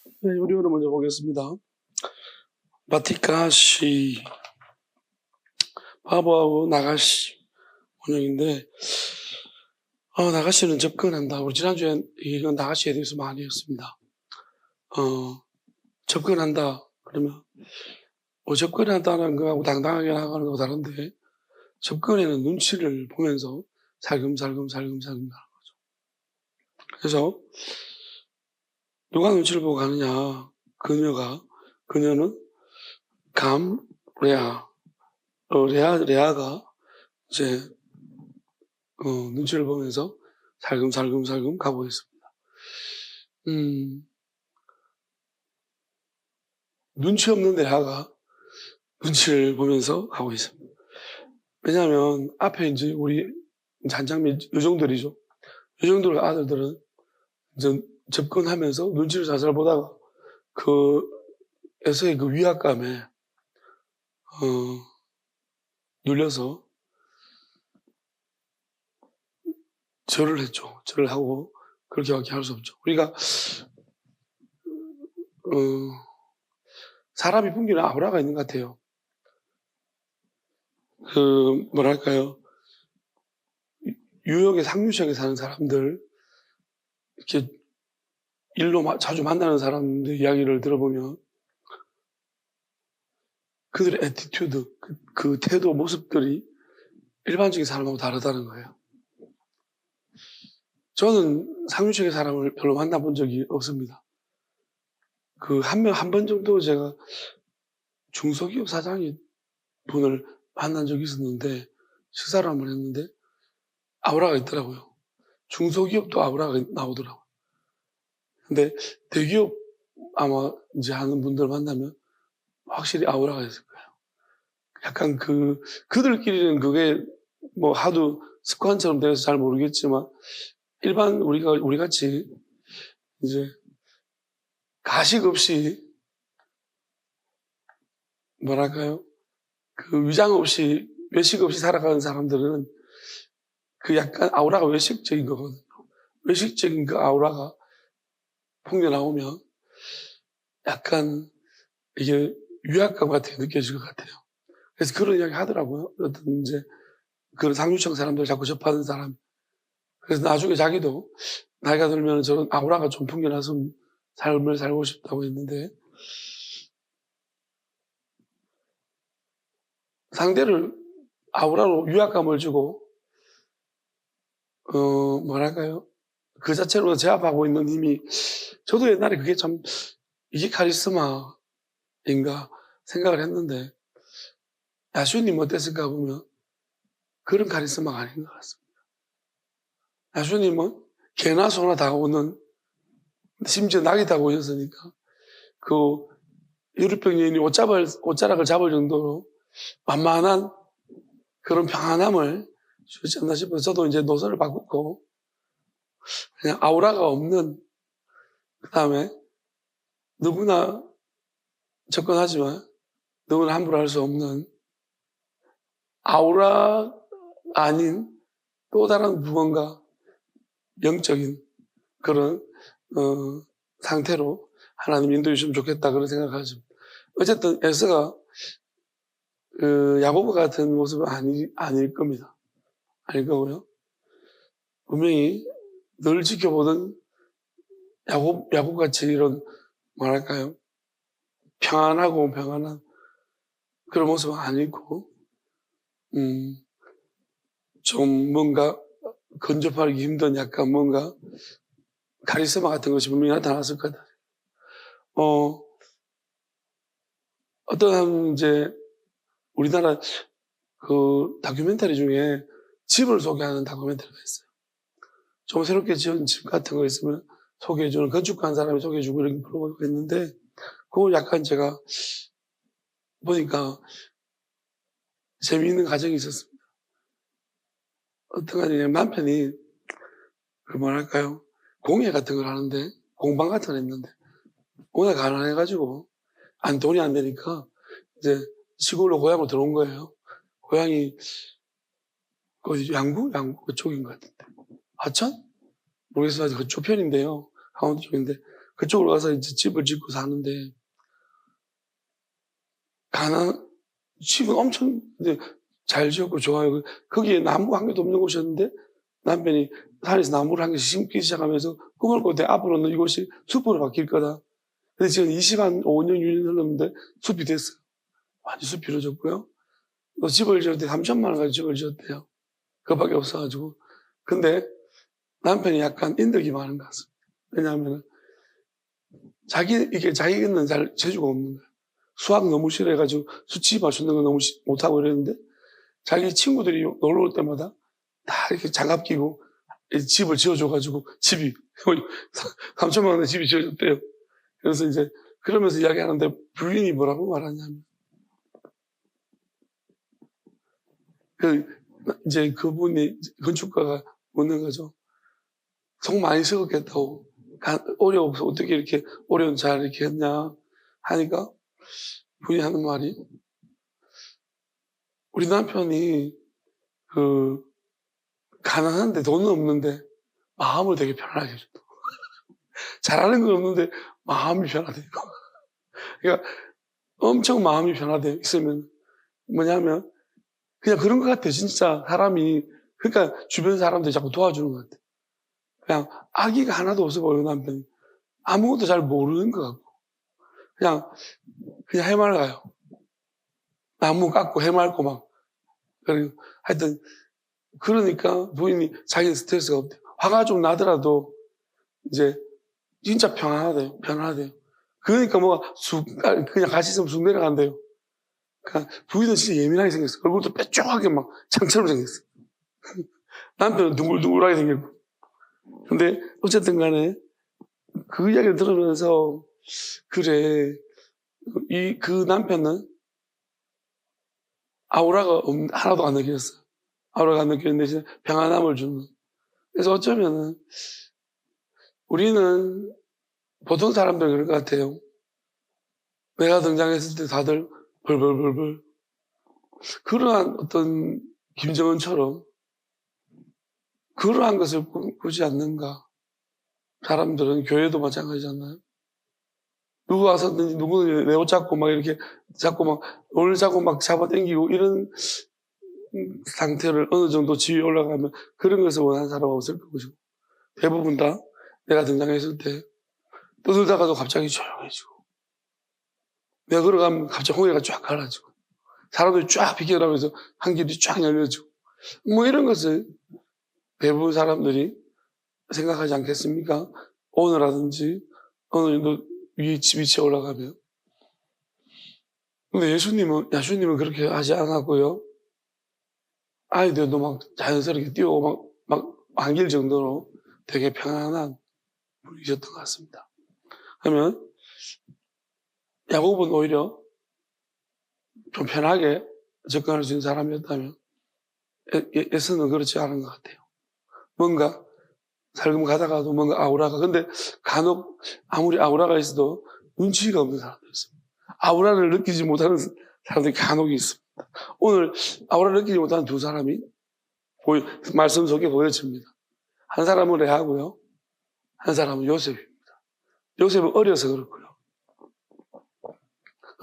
네, 요리를 먼저 보겠습니다. 바티카시, 바보하고 나가시 원형인데, 나가시는 접근한다. 우리 지난주에 이건 나가시에 대해서 많이 했습니다. 접근한다. 그러면, 접근한다는 거하고 당당하게 나가는 거하고 다른데, 접근에는 눈치를 보면서 살금살금 가는 거죠. 그래서, 누가 눈치를 보고 가느냐. 그녀는 레아. 레아가 이제, 눈치를 보면서 살금 가고 있습니다. 눈치 없는 레아가 눈치를 보면서 가고 있습니다. 왜냐하면 앞에 이제 우리 한장면 요정들이죠. 요정들 아들들은 이제 접근하면서 눈치를 살살 보다가 그 에서의 그 위압감에 눌려서 절을 했죠. 절을 하고 그렇게밖에 할 수 없죠. 우리가 사람이 풍기는 아우라가 있는 것 같아요. 뭐랄까요. 뉴욕의 상류층에 사는 사람들, 이렇게 일로 자주 만나는 사람들 이야기를 들어보면 그들의 애티튜드, 그 태도, 모습들이 일반적인 사람하고 다르다는 거예요. 저는 상류층의 사람을 별로 만나본 적이 없습니다. 한 번 정도 제가 중소기업 사장인 분을 만난 적이 있었는데, 식사를 한번 했는데, 아우라가 있더라고요. 중소기업도 아우라가 나오더라고요. 근데 대기업 아마 이제 하는 분들 만나면 확실히 아우라가 있을 거예요. 약간 그들끼리는 그게 뭐 하도 습관처럼 돼서 잘 모르겠지만, 일반 우리 같이 이제 가식 없이 뭐랄까요? 위장 없이 외식 없이 살아가는 사람들은 그 약간 아우라가 외식적인 거거든요. 외식적인 그 아우라가 풍겨 나오면 약간 이게 위압감 같은 게 느껴질 것 같아요. 그래서 그런 이야기 하더라고요. 어떤 이제 그런 상류층 사람들 자꾸 접하는 사람. 그래서 나중에 자기도 나이가 들면 저런 아우라가 좀 풍겨나서 삶을 살고 싶다고 했는데, 상대를 아우라로 위압감을 주고 뭐랄까요? 그 자체로 제압하고 있는 힘이, 저도 옛날에 그게 참 이게 카리스마인가 생각을 했는데, 야수님 어땠을까 보면 그런 카리스마가 아닌 것 같습니다. 야수님은 개나 소나 다가오는, 심지어 낙이 다가오셨으니까 그 유리병 여인이 옷자락을 잡을 정도로 만만한 그런 평안함을 주지 않나 싶어서 저도 이제 노선을 바꾸고 그냥 아우라가 없는, 그 다음에 누구나 접근하지만 누구나 함부로 할 수 없는 아우라 아닌 또 다른 무언가 영적인 그런 상태로 하나님 인도해 주시면 좋겠다 그런 생각하죠. 어쨌든 에스가 야고보 같은 모습은 아닐 겁니다. 아닐 거고요. 분명히 늘 지켜보던 야곱같이 이런 뭐랄까요, 평안한 그런 모습은 아니고 좀 뭔가 근접하기 힘든 약간 뭔가 카리스마 같은 것이 분명히 나타났을 거다. 어떤 이제 우리나라 그 다큐멘터리 중에 집을 소개하는 다큐멘터리가 있어요. 좀 새롭게 지은 집 같은 거 있으면 소개해주는, 건축한 사람이 소개해주고 이런 프로그램이 있는데, 그걸 약간 제가 보니까 재미있는 가정이 있었습니다. 어떤 가정에 남편이 뭐랄까요, 공예 같은 걸 하는데, 공방 같은 걸 했는데, 워낙 가난해가지고 돈이 안 되니까 이제 시골로 고향으로 들어온 거예요. 고향이 어디 양구 그쪽인 것 같은데, 하천 모르겠어요. 그쪽 편인데요. 강원도 쪽인데 그쪽으로 가서 이제 집을 짓고 사는데, 집은 엄청 이제 잘 지었고 좋아요. 거기에 나무 한 개도 없는 곳이었는데, 남편이 산에서 나무를 한 개씩 심기 시작하면서 꿈을 꿨대. 앞으로는 이곳이 숲으로 바뀔 거다. 근데 지금 25년, 6년 흘렀는데 숲이 됐어요. 완전 숲이 이루어졌고요. 또 집을 지을 때 3천만 원 가지고 집을 지었대요. 그거밖에 없어가지고. 근데 남편이 약간 인덕이 많은 것 같습니다. 왜냐하면 자기는 잘 재주가 없는 거예요. 수학 너무 싫어해가지고 수치 맞추는 거 너무 못하고 이랬는데, 자기 친구들이 놀러 올 때마다 다 이렇게 장갑 끼고 집을 지어줘가지고 집이 3천만 원에 집이 지어졌대요. 그래서 이제 그러면서 이야기하는데, 부인이 뭐라고 말하냐면, 이제 그분이 건축가가 묻는 거죠. 속 많이 썩었겠다고. 어려워서 어떻게 이렇게 어려운 잘 이렇게 했냐 하니까, 부인이 하는 말이, 우리 남편이 가난한데 돈은 없는데 마음을 되게 편하게 해줬다. 잘하는 건 없는데 마음이 편하대요. 그러니까 엄청 마음이 편하대요. 있으면 뭐냐면 그냥 그런 것 같아요. 진짜 사람이. 그러니까 주변 사람들이 자꾸 도와주는 것 같아요. 그냥 아기가 하나도 없어 보여요. 남편이 아무것도 잘 모르는 것 같고 그냥 해맑아요. 나무 깎고 해맑고 막. 그리고 하여튼 그러니까 부인이 자기는 스트레스가 없대요. 화가 좀 나더라도 이제 진짜 편안하대요. 그러니까 뭐가 그냥 같이 있으면 쑥 내려간대요. 그러니까 부인은 진짜 예민하게 생겼어. 얼굴도 뾰족하게 막 창처럼 생겼어. 남편은 둥글둥글하게 생겼고. 근데 어쨌든 간에 그 이야기를 들으면서, 그래, 그 남편은 아우라가 하나도 안 느꼈어. 아우라가 안 느끼는 대신 평안함을 주는. 그래서 어쩌면은 우리는 보통 사람들 그럴 것 같아요. 내가 등장했을 때 다들 벌벌벌벌. 그러한 어떤 김정은처럼 그러한 것을 꾸지 않는가. 사람들은 교회도 마찬가지잖아요. 누구 와서든지 누구는 내 옷 잡고 막 이렇게 잡고 막 오늘 잡고 막 잡아당기고 이런 상태를 어느 정도 지위에 올라가면 그런 것을 원하는 사람은 없을 것이고, 대부분 다 내가 등장했을 때 떠들다가도 갑자기 조용해지고, 내가 걸어가면 갑자기 홍해가 쫙 갈라지고, 사람들이 쫙 비켜나면서 한 길이 쫙 열려지고, 뭐 이런 것을 대부분 사람들이 생각하지 않겠습니까? 오늘라든지 어느 정도 위치에 올라가면. 근데 야수님은 그렇게 하지 않았고요. 아이들도 막 자연스럽게 뛰어오고 막 안길 정도로 되게 편안한 분이셨던 것 같습니다. 그러면 야곱은 오히려 좀 편하게 접근할 수 있는 사람이었다면, 에서는 그렇지 않은 것 같아요. 뭔가 살금 가다가도 뭔가 아우라가, 근데 간혹 아무리 아우라가 있어도 눈치가 없는 사람도 있습니다. 아우라를 느끼지 못하는 사람들이 간혹 있습니다. 오늘 아우라를 느끼지 못하는 두 사람이 말씀 속에 보여집니다. 한 사람은 레아고요, 한 사람은 요셉입니다. 요셉은 어려서 그렇고요.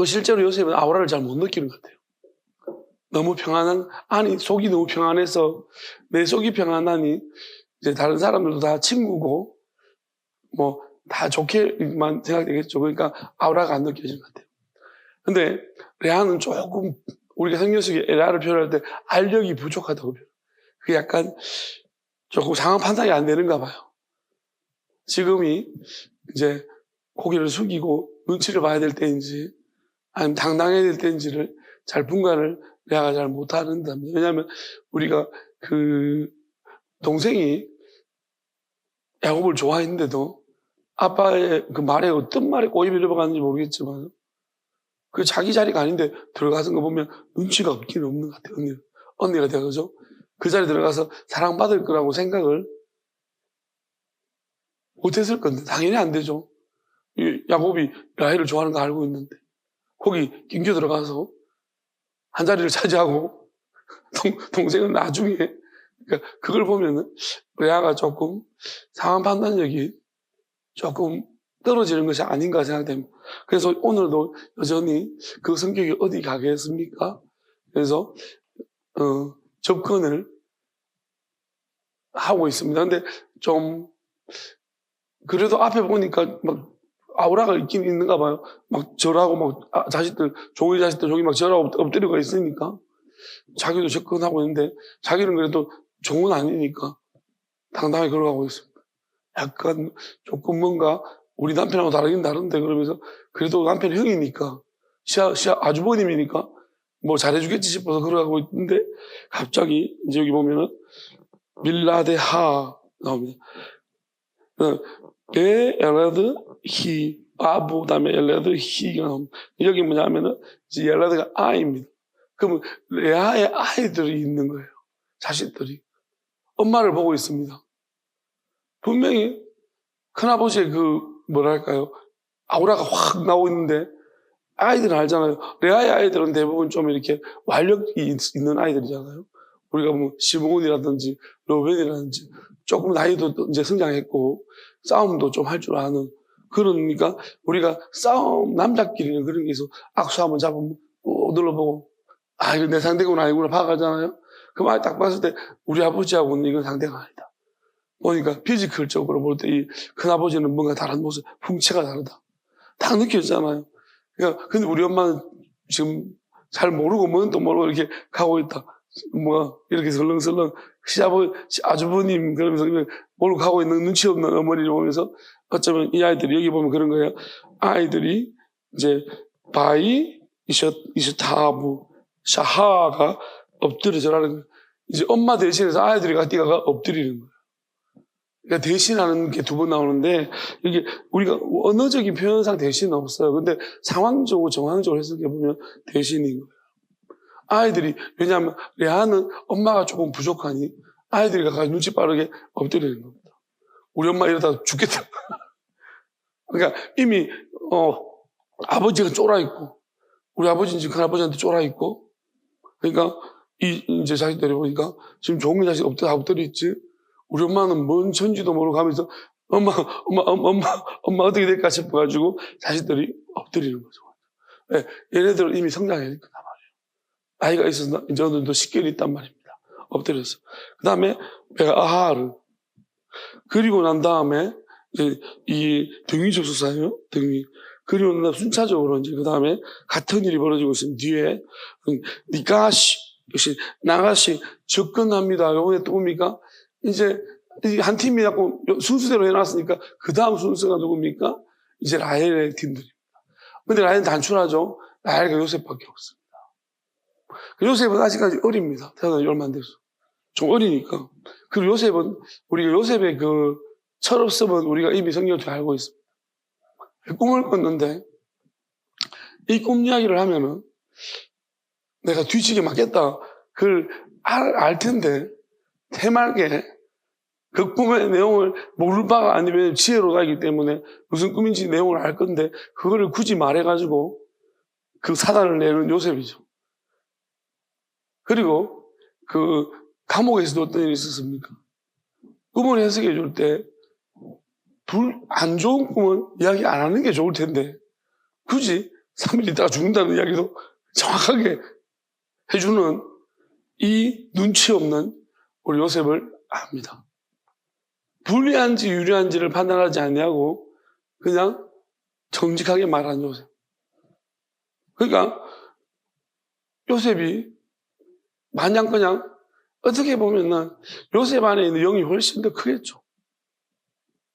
실제로 요셉은 아우라를 잘 못 느끼는 것 같아요. 너무 속이 너무 평안해서, 내 속이 평안하니 이제 다른 사람들도 다 친구고 뭐 다 좋게만 생각되겠죠. 그러니까 아우라가 안 느껴지는 것 같아요. 근데 레아는 조금, 우리가 성경 속에 레아를 표현할 때 알력이 부족하다고 표현해요. 그게 약간 조금 상황 판단이 안 되는가 봐요. 지금이 이제 고개를 숙이고 눈치를 봐야 될 때인지 아니면 당당해야 될 때인지를 잘 분간을 레아가 잘 못하는다. 왜냐하면 우리가 동생이 야곱을 좋아했는데도 아빠의 그 말에 어떤 말에 꼬입이 들어갔는지 모르겠지만 그 자기 자리가 아닌데 들어가서 거 보면 눈치가 없기는 없는 것 같아요. 언니가 되어서 그 자리에 들어가서 사랑받을 거라고 생각을 못했을 건데 당연히 안 되죠. 야곱이 라헬을 좋아하는 거 알고 있는데 거기 낑겨 들어가서 한 자리를 차지하고 동생은 나중에, 그러니까 그걸 보면은 레아가 조금 상황 판단력이 조금 떨어지는 것이 아닌가 생각됩니다. 그래서 오늘도 여전히 그 성격이 어디 가겠습니까? 그래서 접근을 하고 있습니다. 근데 좀 그래도 앞에 보니까 막 아우라가 있긴 있는가 봐요. 막 절하고 막 자식들 종이 저기 막 절하고 엎드리고 있으니까 자기도 접근하고 있는데 자기는 그래도 종은 아니니까 당당하게 걸어가고 있습니다. 약간 조금 뭔가 우리 남편하고 다르긴 다른데 그러면서 그래도 남편 형이니까 시아 아주버님이니까 뭐 잘해주겠지 싶어서 걸어가고 있는데 갑자기 이제 여기 보면은 밀라데하 나옵니다. 엘레드 히 아부 다음에 엘레드 히가 나옵니다. 여기 뭐냐면은 이제 엘레드가 아이입니다. 그러면 레아의 아이들이 있는 거예요. 자식들이 엄마를 보고 있습니다. 분명히 큰아버지의 그 뭐랄까요 아우라가 확 나오고 있는데 아이들은 알잖아요. 레아의 아이들은 대부분 좀 이렇게 완력이 있는 아이들이잖아요. 우리가 뭐 시므온이라든지 로벤이라든지 조금 나이도 이제 성장했고 싸움도 좀 할 줄 아는 그러니까 우리가 싸움 남자끼리는 그런 게 있어. 악수 한번 잡으면 눌러보고 이거 내 상대구나 아니구나 봐가잖아요. 그럼 아이 딱 봤을 때 우리 아버지하고는 이건 상대가 아니다. 보니까 피지컬적으로 볼 때 이 큰아버지는 뭔가 다른 모습, 풍채가 다르다. 딱 느껴지잖아요. 그러니까 근데 우리 엄마는 지금 잘 모르고 뭔 또 모르고 이렇게 가고 있다. 뭐 이렇게 설렁설렁 아주버님 그러면서 모르고 가고 있는 눈치 없는 어머니를 보면서 어쩌면 이 아이들이 여기 보면 그런 거예요. 아이들이 이제 바이 이셔타부 샤하가 엎드려져라는 거예요. 이제 엄마 대신해서 아이들이 뛰어가 엎드리는 거예요. 그러니까 대신하는 게 두 번 나오는데 이게 우리가 언어적인 표현상 대신은 없어요. 근데 상황적으로 정황적으로 해석해 보면 대신인 거예요. 아이들이 왜냐하면 레아는 엄마가 조금 부족하니 아이들이 가까이 눈치 빠르게 엎드리는 겁니다. 우리 엄마 이러다 죽겠다. 그러니까 이미 아버지가 쫄아 있고 우리 아버지는 지금 큰아버지한테 쫄아 있고 그러니까 이제 자식들이 보니까 지금 좋은 자식 엎드려 있지. 우리 엄마는 뭔 천지도 모르고 하면서 엄마 어떻게 될까 싶어가지고 자식들이 엎드리는 거죠. 네, 얘네들은 이미 성장했단 말이에요. 나이가 있어서 이제 어느 정도 식견이 있단 말입니다. 엎드려서. 그 다음에 내가 아하를 그리고 난 다음에 이제 이 등위 접수사예요. 등위. 그리고 난 다음에 순차적으로 이제 그 다음에 같은 일이 벌어지고 있으면 뒤에 니가시 역시 나가시 접근합니다. 요번에 또 뭡니까? 이제 한 팀이 자꾸 순수대로 해놨으니까 그 다음 순서가 누굽니까? 이제 라헬의 팀들입니다. 근데 라헬은 단순하죠. 라헬과 요셉밖에 없습니다. 요셉은 아직까지 어립니다. 태어난 지 얼마 안 돼서. 좀 어리니까. 그리고 요셉은 우리가 요셉의 그 철없음은 우리가 이미 성경을 잘 알고 있습니다. 꿈을 꿨는데 이 꿈 이야기를 하면은 내가 뒤지게 맞겠다. 그걸 알 텐데 해맑게 그 꿈의 내용을 모를 바가 아니면 지혜로가 있기 때문에 무슨 꿈인지 내용을 알 건데 그거를 굳이 말해가지고 그 사단을 내는 요셉이죠. 그리고 그 감옥에서도 어떤 일이 있었습니까? 꿈을 해석해 줄 때 안 좋은 꿈은 이야기 안 하는 게 좋을 텐데 굳이 3일 있다가 죽는다는 이야기도 정확하게 해주는 이 눈치 없는 우리 요셉을 압니다. 불리한지 유리한지를 판단하지 않냐고 그냥 정직하게 말한 요셉. 그러니까 요셉이 마냥 그냥 어떻게 보면은 요셉 안에 있는 영이 훨씬 더 크겠죠.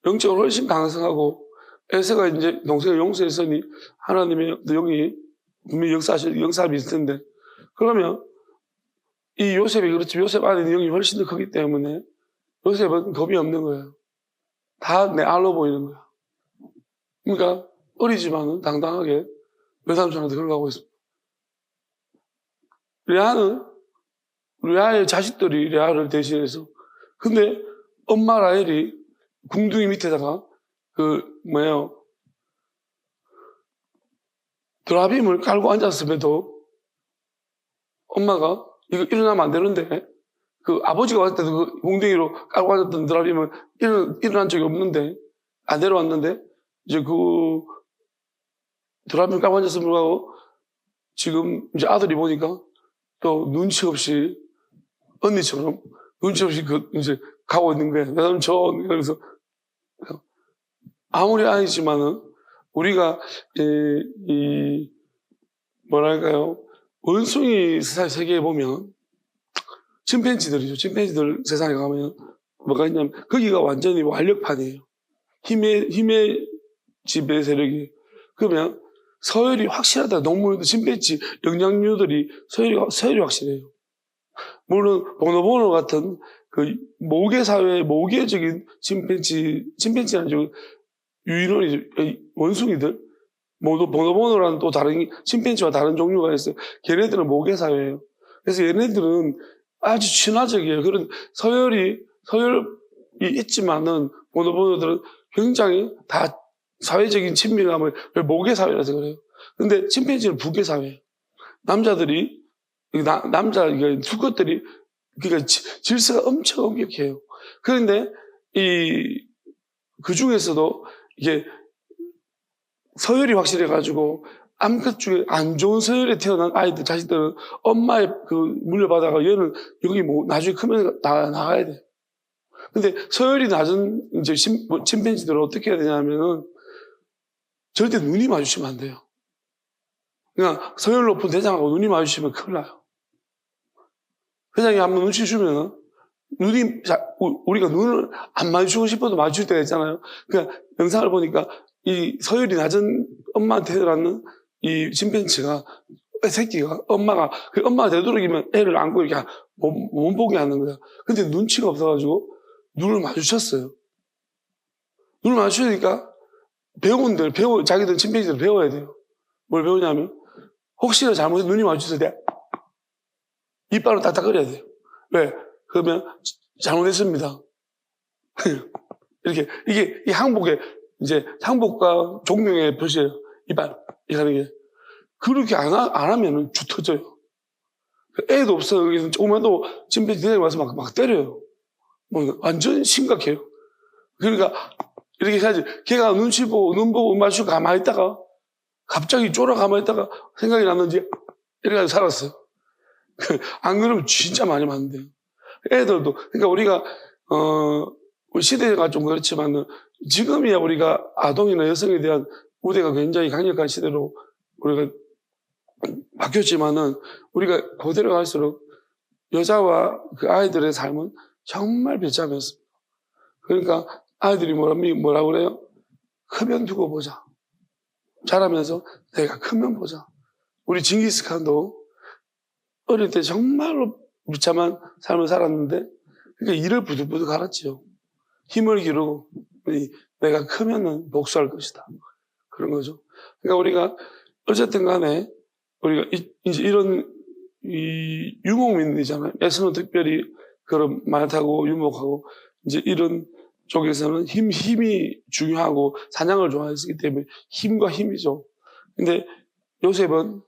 영적으로 훨씬 강성하고 에서가 이제 동생을 용서했으니 하나님의 영이 분명히 역사가 있을 텐데 그러면 이 요셉이 그렇지 요셉 안에 있는 영이 훨씬 더 크기 때문에 요셉은 겁이 없는 거예요. 다 내 알로 보이는 거야. 그러니까 어리지만은 당당하게 외삼촌한테 걸어가고 있습니다. 레아의 자식들이 레아를 대신해서 근데 엄마 라헬이 궁둥이 밑에다가 드라빔을 깔고 앉았음에도 엄마가 이거 일어나면 안 되는데 그 아버지가 왔을 때도 그 궁둥이로 깔고 앉았던 드라빔은 일어난 적이 없는데 안 내려왔는데 이제 그 드라마 까만졌음을 불구하고 지금 이제 아들이 보니까 또 눈치 없이 언니처럼 눈치 없이 이제 가고 있는 거예요. 내 삼촌. 그래서 아무리 아니지만은 우리가 뭐랄까요, 원숭이 세계에 보면 침팬지들이죠. 침팬지들 세상에 가면 뭐가 있냐면 거기가 완전히 완력판이에요. 힘의 지배 세력이. 그러면 서열이 확실하다. 동물들, 침팬지, 영양류들이 서열이 확실해요. 물론 보노보노 같은 그 모계 사회의 모계적인 침팬지는 아니죠. 유인원이죠. 원숭이들. 보노보노라는 또 다른 침팬지와 다른 종류가 있어요. 걔네들은 모계 사회예요. 그래서 얘네들은 아주 친화적이에요. 그런 서열이 있지만은 보노보노들은 굉장히 다 사회적인 친밀감을 모계 사회라서 그래요. 근데 침팬지는 부계 사회예요. 남자들이 수컷들이 그러니까 질서가 엄청 엄격해요. 그런데 그 중에서도 이게 서열이 확실해가지고 암컷 중에 안 좋은 서열에 태어난 아이들 자식들은 엄마의 그 물려받아가 얘는 여기 뭐 나중에 크면 나가야 돼. 근데 서열이 낮은 이제 침팬지들은 어떻게 해야 되냐면은 절대 눈이 마주치면 안 돼요. 그냥 서열 높은 대장하고 눈이 마주치면 큰일 나요. 회장이 한번 눈치 주면은 우리가 눈을 안 마주치고 싶어도 마주칠 때가 있잖아요. 그냥 영상을 보니까 이 서열이 낮은 엄마한테 태어나는 이 침팬지가 새끼가 엄마가 되도록이면 애를 안고 이렇게 못 보게 하는 거야. 근데 눈치가 없어가지고 눈을 마주쳤어요. 눈을 마주치니까 자기들 침팬지들 배워야 돼요. 뭘 배우냐면 혹시나 잘못해서 눈이 마주쳤을 때 이빨을 딱딱거려야 돼요. 왜? 그러면 잘못했습니다. 이렇게 이게 항복의 이제 항복과 종명의 표시예요. 이빨 이렇게 하는 게. 그렇게 안 하면은 죽 터져요. 애도 없어요. 여기서 조금만 더 침팬지 대장이 와서 막 때려요. 뭐 완전 심각해요. 그러니까 이렇게 해야지. 걔가 눈 보고 마주치고 가만히 있다가 갑자기 가만히 있다가 생각이 났는지 이래가지고 살았어요. 안 그러면 진짜 많이 맞는데요. 애들도. 그러니까 우리가 우리 시대가 좀 그렇지만은 지금이야 우리가 아동이나 여성에 대한 우대가 굉장히 강력한 시대로 우리가 바뀌었지만은 우리가 그대로 갈수록 여자와 그 아이들의 삶은 정말 비참했습니다. 그러니까 아이들이 뭐라 그래요? 크면 두고 보자. 자라면서 내가 크면 보자. 우리 징기스칸도 어릴 때 정말로 비참한 삶을 살았는데 그러니까 이를 부득부득 알았지요. 힘을 기르고 내가 크면은 복수할 것이다. 그런 거죠. 그러니까 우리가 어쨌든 간에 우리가 이제 이런 유목민이잖아요. 에서는 특별히 그런 말 타고 유목하고 이제 이런 쪽에서는 힘이 중요하고 사냥을 좋아했기 때문에 힘과 힘이죠. 근데 요셉은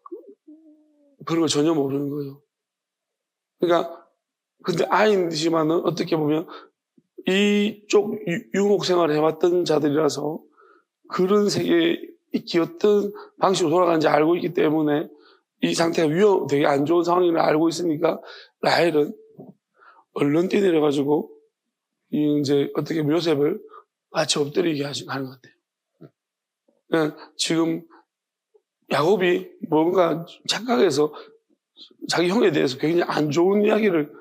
그런 걸 전혀 모르는 거예요. 그러니까 근데 아이지만은 어떻게 보면 이쪽 유목 생활을 해왔던 자들이라서 그런 세계에 어떤 방식으로 돌아가는지 알고 있기 때문에 이 상태가 되게 안 좋은 상황임을 알고 있으니까 라헬은 얼른 뛰내려가지고 이제 어떻게 보면 요셉을 같이 엎드리게 하는 것 같아요. 지금 야곱이 뭔가 착각해서 자기 형에 대해서 굉장히 안 좋은 이야기를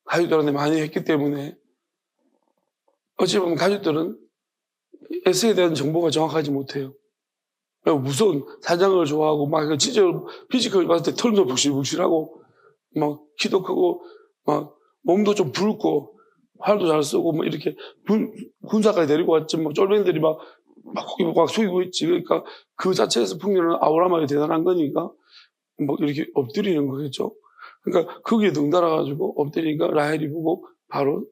가족들한테 많이 했기 때문에 어찌 보면 가족들은 에스에 대한 정보가 정확하지 못해요. 무서운 사냥을 좋아하고 막 진짜 피지컬 봤을 때 털도 북실북실하고 막 키도 크고 막 몸도 좀 붉고 활도 잘 쓰고 막 이렇게 군사까지 데리고 왔지 막 쫄병들이 막 고기 막 속이고 있지. 그러니까 그 자체에서 풍년은 아우라마가 대단한 거니까 막 이렇게 엎드리는 거겠죠. 그러니까 거기에 등달아가지고 엎드리니까 라헬이 보고 바로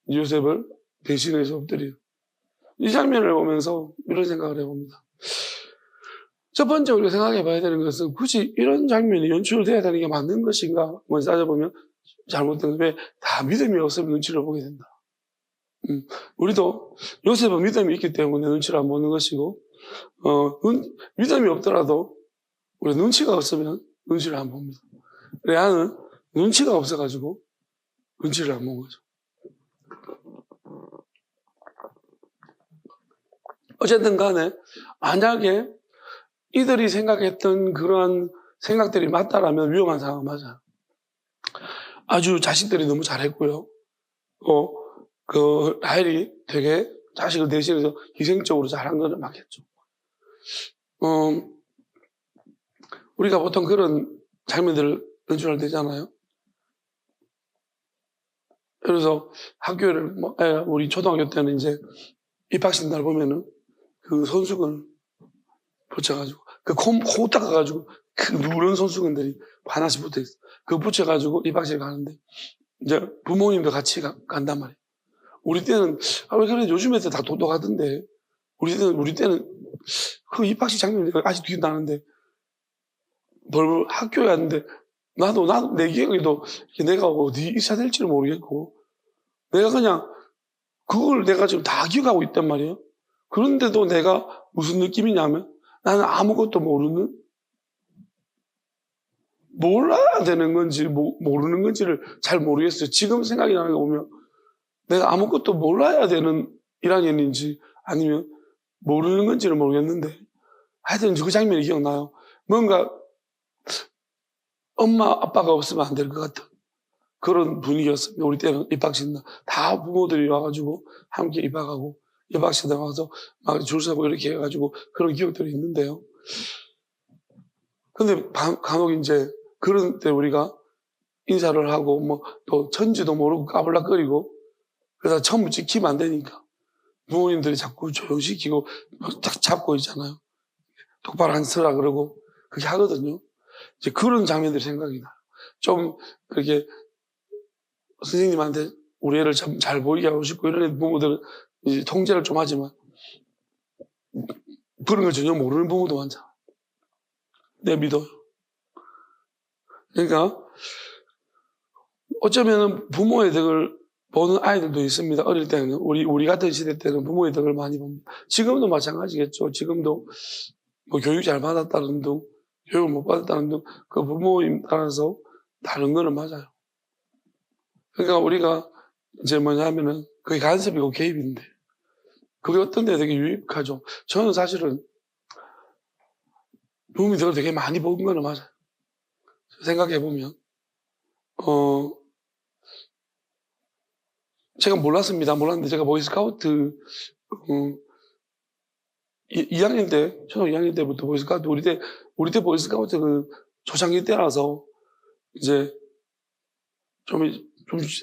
요셉을 대신해서 엎드려요. 이 장면을 보면서 이런 생각을 해봅니다. 첫 번째 우리가 생각해 봐야 되는 것은 굳이 이런 장면이 연출돼야 되는 게 맞는 것인가? 먼저 따져보면 잘못된 왜 다 믿음이 없으면 눈치를 보게 된다. 우리도 요셉은 믿음이 있기 때문에 눈치를 안 보는 것이고 믿음이 없더라도 우리 눈치가 없으면 눈치를 안 봅니다. 레아는 눈치가 없어가지고 눈치를 안 본 거죠. 어쨌든 간에 만약에 이들이 생각했던 그러한 생각들이 맞다라면 위험한 상황 맞아요. 아주 자식들이 너무 잘했고요. 라헬이 되게 자식을 대신해서 희생적으로 잘한 거는 맞겠죠. 우리가 보통 그런 장면들을 연출할 때잖아요. 그래서 학교를, 우리 초등학교 때는 이제 입학식 날 보면은 그 손수건을 붙여가지고, 코 닦아가지고, 그 누런 손수건들이 하나씩 붙어 있어. 그거 붙여가지고 입학식 가는데, 이제 부모님도 같이 간단 말이에요. 우리 때는, 왜 그래, 요즘 애들 다 똑똑하던데, 우리 때는 그 입학식 장면이 아직도 기억나는데, 학교에 갔는데, 나도 내 기억에도 내가 어디 있어야 될지를 모르겠고, 내가 그냥, 그걸 내가 지금 다 기억하고 있단 말이에요. 그런데도 내가 무슨 느낌이냐면, 나는 아무것도 몰라야 되는 건지, 모르는 건지를 잘 모르겠어요. 지금 생각이 나는 거 보면, 내가 아무것도 몰라야 되는 1학년인지, 아니면 모르는 건지를 모르겠는데, 하여튼 그 장면이 기억나요. 뭔가, 엄마, 아빠가 없으면 안 될 것 같은 그런 분위기였습니다. 우리 때는 입학식 날. 다 부모들이 와가지고, 함께 입학하고, 입학식에 와서 막 줄 서고 이렇게 해가지고, 그런 기억들이 있는데요. 근데 간혹 이제, 그런 때 우리가 인사를 하고, 또 천지도 모르고 까불락거리고, 그래서 처음 찍히면 안 되니까, 부모님들이 자꾸 조용시키고, 딱 잡고 있잖아요. 똑바로 앉으라 그러고, 그렇게 하거든요. 이제 그런 장면들이 생각이 나요. 좀, 그렇게, 선생님한테 우리 애를 참 잘 보이게 하고 싶고, 이런 부모들은 이제 통제를 좀 하지만, 그런 걸 전혀 모르는 부모도 많잖아. 내 믿어요. 그러니까, 어쩌면 부모의 덕을 보는 아이들도 있습니다. 어릴 때는. 우리 같은 시대 때는 부모의 덕을 많이 봅니다. 지금도 마찬가지겠죠. 지금도 교육 잘 받았다는 등, 교육을 못 받았다는 등, 그 부모님 따라서 다른 거는 맞아요. 그러니까 우리가 이제 뭐냐면은, 그게 간섭이고 개입인데, 그게 어떤 데 되게 유익하죠. 저는 사실은 부모님 덕을 되게 많이 본 거는 맞아요. 생각해보면, 제가 몰랐는데 제가 보이스카우트, 2학년 때, 초등 2학년 때부터 보이스카우트, 우리 때 보이스카우트 초창기 때라서, 이제, 좀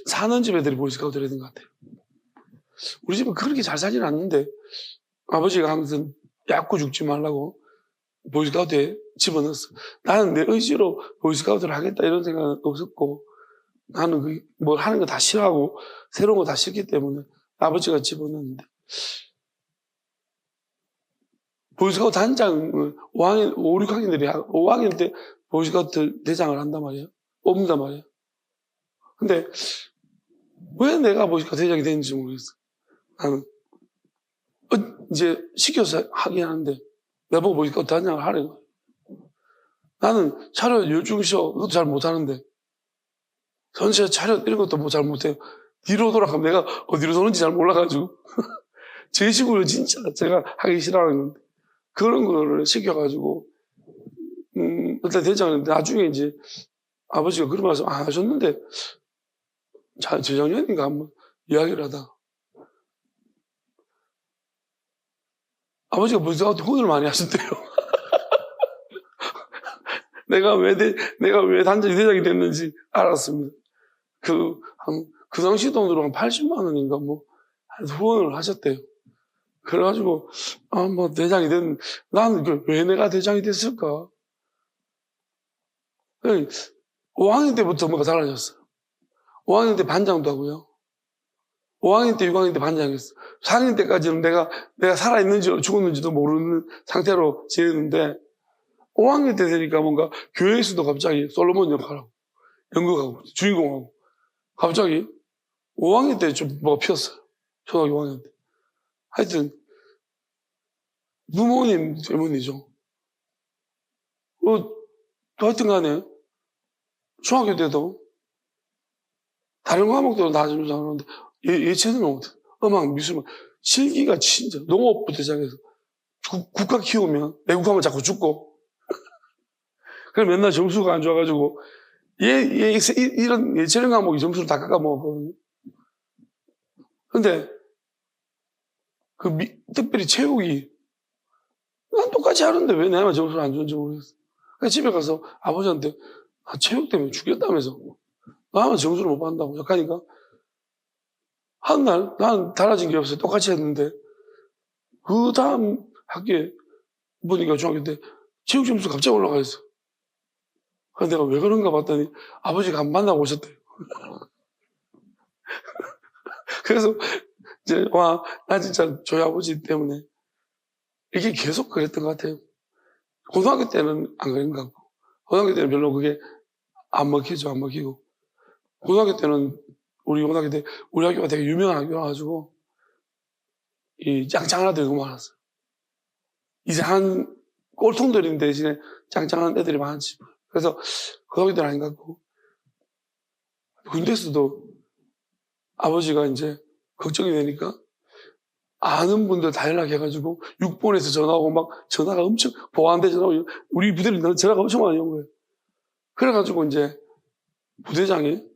사는 집 애들이 보이스카우트를 했던 것 같아요. 우리 집은 그렇게 잘 사진 않는데, 아버지가 항상 약고 죽지 말라고 보이스카우트에 집어넣었어. 나는 내 의지로 보이스카우트를 하겠다 이런 생각은 없었고, 나는 뭘 하는 거 다 싫어하고, 새로운 거 다 싫기 때문에 아버지가 집어넣었는데, 보이스카우트 단장을 5학년, 5, 6학년들이 5학년 때 보이스카우트 대장을 한단 말이에요. 뽑는단 말이에요. 근데 왜 내가 보이스카우트 대장이 됐는지 모르겠어. 나는 이제 시켜서 하긴 하는데 내보고 보이스카우트 단장을 하려고. 나는 차렷, 요중시어 그것도 잘 못하는데 전체 차렷 이런 것도 잘 못해요. 뒤로 돌아가면 내가 어디로 도는지 잘 몰라가지고 제 식으로 진짜 제가 하기 싫어하는 건데 그런 거를 시켜가지고 그때 대장했는데 나중에 이제 아버지가 그런 말씀 안 하셨는데 재작년인가 한번 이야기를 하다 아버지가 보이스카우트 혼을 많이 하셨대요. 내가 왜 단장이 대장이 됐는지 알았습니다. 그 당시 돈으로 한 80만 원인가 후원을 하셨대요. 그래가지고 대장이 나는 왜 내가 대장이 됐을까? 5학년 때부터 뭐가 달라졌어요. 5학년 때 반장도 하고요. 5학년 때, 6학년 때 반장했어. 4학년 때까지는 내가 살아있는지 죽었는지도 모르는 상태로 지냈는데 5학년 때 되니까 뭔가 교회에서도 갑자기 솔로몬 역할하고 연극하고 주인공하고 갑자기 5학년 때 좀 뭐가 피었어요. 초등학교 5학년 때. 하여튼 부모님 때문이죠. 하여튼 간에 중학교 때도 다른 과목도 나중에 잘하는데 예체능은 못해. 음악, 미술만. 실기가 진짜 농업부터 시작해서 국가 키우면 내국하면 자꾸 죽고 그래 맨날 점수가 안 좋아가지고 이런 예체능 과목이 점수를 다 깎아먹었거든요. 근데 특별히 체육이 난 똑같이 하는데 왜 내만 점수를 안 주는지 모르겠어. 그래서 집에 가서 아버지한테 체육 때문에 죽겠다면서 나만 점수를 못 받는다고 약하니까 한 날 나는 달라진 게 없어요. 똑같이 했는데 그 다음 학기에 보니까 중학교 때 체육 점수 갑자기 올라가 있어. 그래서 내가 왜 그런가 봤더니 아버지가 안 만나고 오셨대요. 그래서 이제 나 진짜 저희 아버지 때문에 이게 계속 그랬던 것 같아요. 고등학교 때는 안 그런 것 같고 고등학교 때는 별로 그게 안 먹히고 고등학교 때는 우리 고등학교 때 우리 학교가 되게 유명한 학교라가지고 이 짱짱한 애들이 너무 많았어요. 이상한 꼴통들인 대신에 짱짱한 애들이 많지. 그래서 고등학교 때는 아닌 것 같고 군대에서도 아버지가 이제 걱정이 되니까 아는 분들 다 연락해가지고 6번에서 전화하고 막 전화가 엄청 보안대 전화하고 우리 부대를 전화가 엄청 많이 온 거예요. 그래가지고 이제 부대장이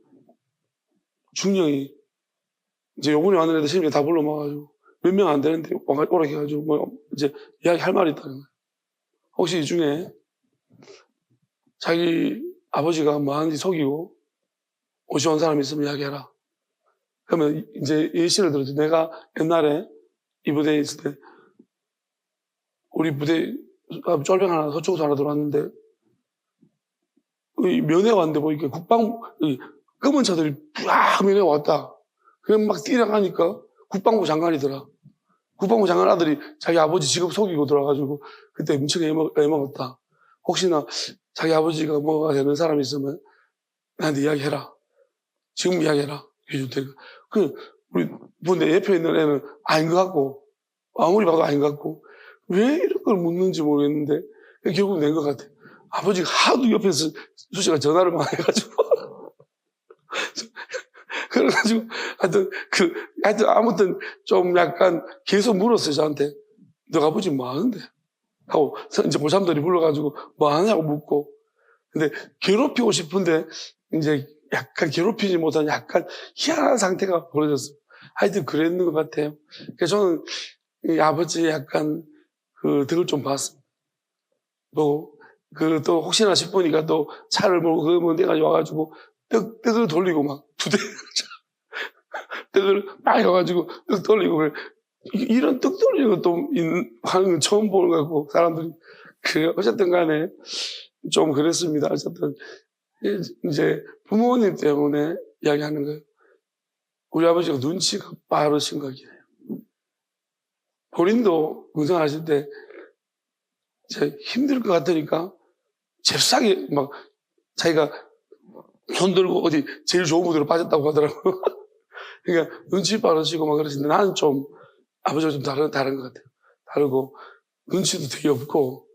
중령이 이제 요번에 왔는 애들 시험에 다 불러모아가지고 몇 명 안 되는데 오라 해가지고 뭐 이제 이야기 할 말이 있다는 거예요. 혹시 이 중에 자기 아버지가 뭐 하는지 속이고 오시온 사람이 있으면 이야기해라. 그러면 이제 예시를 들어서 내가 옛날에 이 부대에 있을 때 우리 부대 쫄병 하나 서초구서 하나 들어왔는데 면회 왔는데 보니까 검은 차들이 쫙 면회 왔다. 그냥 막 뛰어가니까 국방부 장관이더라. 국방부 장관 아들이 자기 아버지 직업 속이고 들어와가지고 그때 엄청 애먹었다. 혹시나 자기 아버지가 뭐가 되는 사람이 있으면 나한테 이야기해라. 지금 이야기해라. 우리 내 옆에 있는 애는 아닌 것 같고 아무리 봐도 아닌 것 같고 왜 이런 걸 묻는지 모르겠는데 결국 낸 것 같아. 아버지가 하도 옆에서 수시가 전화를 많이 해가지고 그래가지고 하여튼 아무튼 좀 약간 계속 물었어요 저한테. 너 아버지 뭐 하는데? 하고 이제 보삼들이 불러가지고 뭐 하냐고 묻고 근데 괴롭히고 싶은데 이제 약간 괴롭히지 못한 약간 희한한 상태가 벌어졌어요. 하여튼 그랬는 것 같아요. 그래서 저는 이 아버지의 약간 그 덕을 좀 봤습니다. 또 혹시나 싶으니까 또 차를 몰고 그 먼 데까지 와가지고 떡을 돌리고 막 부대 떡을 막 해가지고 떡 돌리고 이런 떡 돌리는 것도 하는 건 처음 보는 것 같고 사람들이 그래 어쨌든 간에 좀 그랬습니다. 어쨌든 이제 부모님 때문에 이야기하는 거예요. 우리 아버지가 눈치가 빠르신 거긴 해요. 본인도 군생하실 때 이제 힘들 것 같으니까 잽싸게 막 자기가 손 들고 어디 제일 좋은 부대로 빠졌다고 하더라고요. 그러니까 눈치 빠르시고 막 그러시는데 나는 좀 아버지가 좀 다른 것 같아요. 다르고 눈치도 되게 없고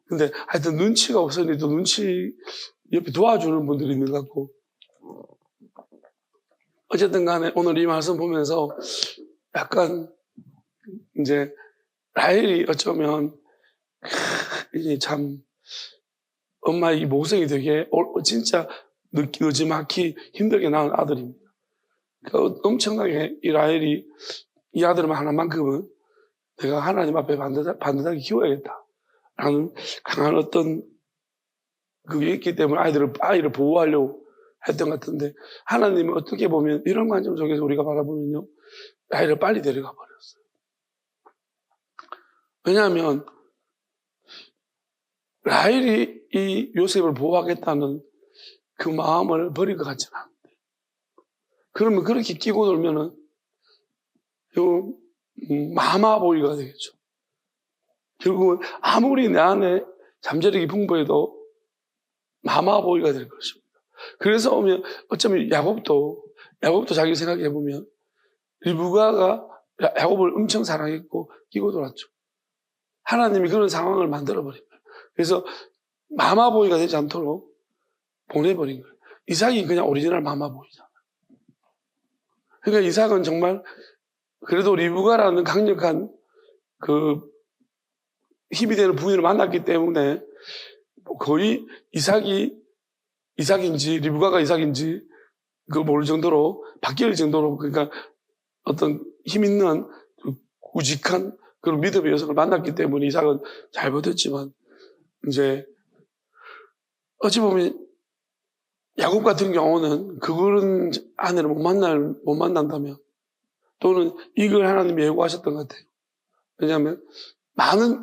근데 하여튼 눈치가 없으니 또 눈치 옆에 도와주는 분들이 있는 것 같고 어쨌든 간에 오늘 이 말씀 보면서 약간 이제 라헬이 어쩌면 이게 참 엄마의 이 모성이 되게 진짜 느지막히 힘들게 낳은 아들입니다. 그러니까 엄청나게 이 라헬이 이 아들 하나만큼은 내가 하나님 앞에 반듯하게 키워야겠다 라는 강한 어떤 그게 있기 때문에 아이를 보호하려고 했던 것 같은데 하나님은 어떻게 보면 이런 관점 속에서 우리가 바라보면요 아이를 빨리 데려가 버렸어요. 왜냐하면 라헬이 이 요셉을 보호하겠다는 그 마음을 버릴 것 같지는 않은데 그러면 그렇게 끼고 놀면은 마마보이가 되겠죠. 결국은 아무리 내 안에 잠재력이 풍부해도 마마보이가 될 것입니다. 그래서 어쩌면 야곱도 자기 생각해보면 리브가가 야곱을 엄청 사랑했고 끼고 놀았죠. 하나님이 그런 상황을 만들어버린 거예요. 그래서 마마보이가 되지 않도록 보내버린 거예요. 이삭이 그냥 오리지널 마마보이잖아요. 그러니까 이삭은 정말 그래도 리브가라는 강력한 그 힘이 되는 부인을 만났기 때문에 거의 이삭인지 리브가가 이삭인지 그걸 모를 정도로 바뀔 정도로 그러니까 어떤 힘 있는 우직한 그런 믿음의 여성을 만났기 때문에 이삭은 잘 버텼지만 이제 어찌 보면 야곱 같은 경우는 그런 아내를 못 만난다면 또는 이걸 하나님이 예고하셨던 것 같아요. 왜냐하면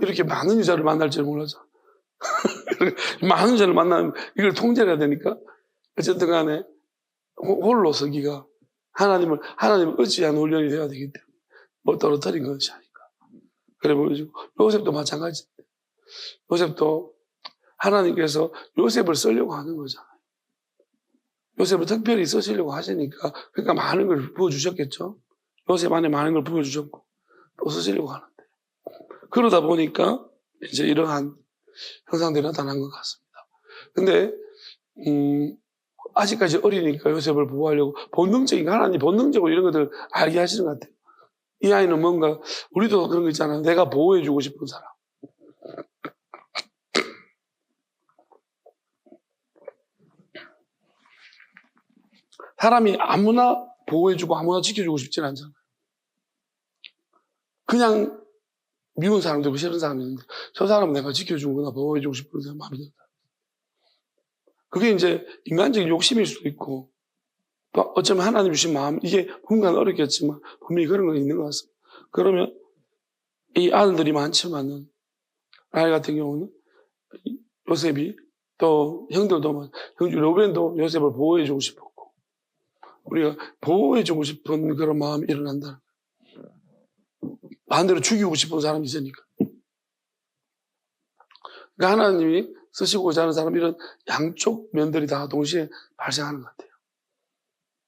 이렇게 많은 여자를 만날 줄 몰라서 많은 여자를 만나면 이걸 통제해야 되니까 어쨌든 간에 홀로 서기가 하나님을 의지하는 훈련이 되어야 되기 때문에 뭘 떨어뜨린 것이 아닌가. 그래 보여지고 요셉도 마찬가지인데 요셉도 하나님께서 요셉을 쓰려고 하는 거잖아요. 요셉을 특별히 쓰시려고 하시니까 그러니까 많은 걸 부어주셨겠죠. 요셉 안에 많은 걸 부어주셨고 또 쓰시려고 하는데 그러다 보니까 이제 이러한 형상들이 나타난 것 같습니다. 근데 아직까지 어리니까 요셉을 보호하려고 하나님 본능적으로 이런 것들을 알게 하시는 것 같아요. 이 아이는 뭔가 우리도 그런 거 있잖아요. 내가 보호해주고 싶은 사람. 사람이 아무나 보호해주고 아무나 지켜주고 싶진 않잖아요. 그냥 미운 사람도 있고 싫은 사람이 있는데 저 사람은 내가 지켜주거나 보호해주고 싶은 사람 마음이 든다. 그게 이제 인간적인 욕심일 수도 있고 또 어쩌면 하나님 주신 마음 이게 분간 어렵겠지만 분명히 그런 건 있는 것 같습니다. 그러면 이 아들들이 많지만은 라헬 같은 경우는 요셉이 또 형들도 형주 로벤도 요셉을 보호해주고 싶었고 우리가 보호해주고 싶은 그런 마음이 일어난다. 반대로 죽이고 싶은 사람이 있으니까. 그러니까 하나님이 쓰시고자 하는 사람 이런 양쪽 면들이 다 동시에 발생하는 것 같아요.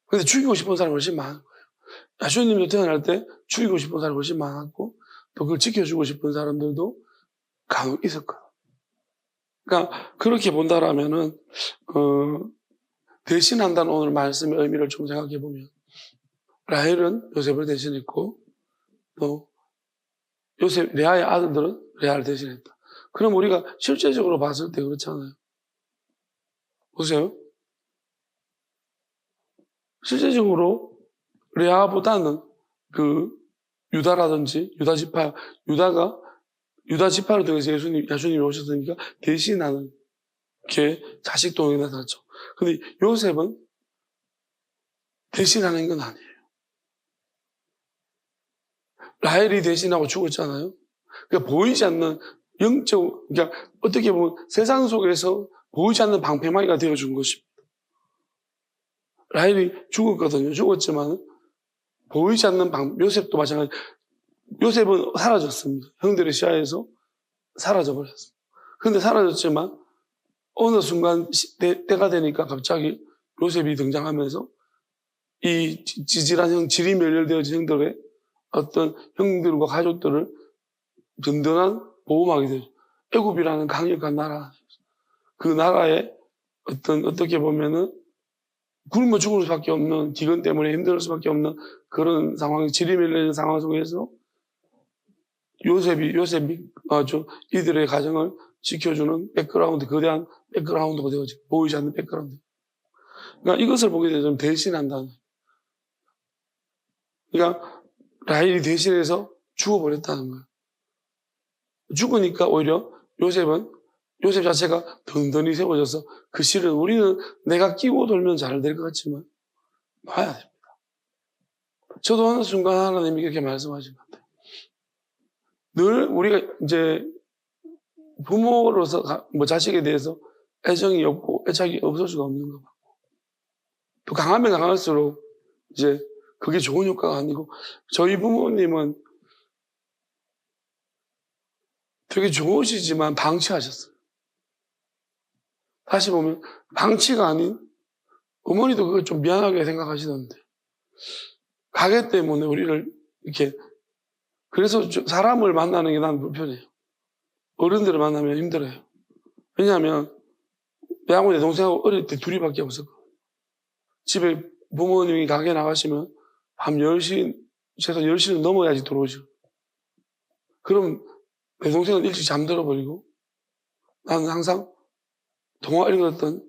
근데 죽이고 싶은 사람이 훨씬 많은 거예요. 야수님도 태어날 때 죽이고 싶은 사람이 훨씬 많았고 또 그걸 지켜주고 싶은 사람들도 간혹 있었거든요. 그러니까 그렇게 본다라면은 대신한다는 오늘 말씀의 의미를 좀 생각해 보면 라헬은 요셉을 대신했고 또 레아의 아들들은 레아를 대신했다. 그럼 우리가 실제적으로 봤을 때 그렇잖아요. 보세요. 실제적으로 레아보다는 그 유다라든지 유다 지파를 통해서 야수님이 오셨으니까 대신하는 게 자식 동역이 나타났죠. 근데 요셉은 대신하는 건 아니에요. 라헬이 대신하고 죽었잖아요. 그러니까 보이지 않는 그러니까 어떻게 보면 세상 속에서 보이지 않는 방패막이가 되어준 것입니다. 라헬이 죽었거든요. 죽었지만 보이지 않는 요셉도 마찬가지. 요셉은 사라졌습니다. 형들의 시야에서 사라져버렸습니다. 그런데 사라졌지만 어느 순간 때가 되니까 갑자기 요셉이 등장하면서 이 지질한 질이 멸렬되어진 형들의 어떤 형들과 가족들을 든든한 보호막이 되죠. 애굽이라는 강력한 나라. 그 나라에 어떻게 보면은 굶어 죽을 수밖에 없는 기근 때문에 힘들 수밖에 없는 그런 상황, 질이 멸려진 상황 속에서 요셉이 아주 이들의 가정을 지켜주는 백그라운드, 거대한 백그라운드가 되어지고 보이지 않는 백그라운드. 그러니까 이것을 보게 되면 대신한다는. 그러니까 라헬이 대신해서 죽어버렸다는 거예요. 죽으니까 오히려 요셉 자체가 든든히 세워져서 그 실은 우리는 내가 끼고 돌면 잘 될 것 같지만 봐야 됩니다. 저도 어느 순간 하나님이 그렇게 말씀하신 것 같아요. 늘 우리가 이제 부모로서 자식에 대해서 애정이 없고 애착이 없을 수가 없는 것 같고 또 강하면 강할수록 이제 그게 좋은 효과가 아니고 저희 부모님은 되게 좋으시지만 방치하셨어요. 다시 보면 방치가 아닌 어머니도 그걸 좀 미안하게 생각하시던데 가게 때문에 우리를 이렇게 그래서 사람을 만나는 게 난 불편해요. 어른들을 만나면 힘들어요. 왜냐하면 내하고 내 동생하고 어릴 때 둘이밖에 없었거든요. 집에 부모님이 가게 나가시면 밤 10시, 최소 10시는 넘어야지 들어오죠. 그럼 내 동생은 일찍 잠들어 버리고 나는 항상 동화 읽었던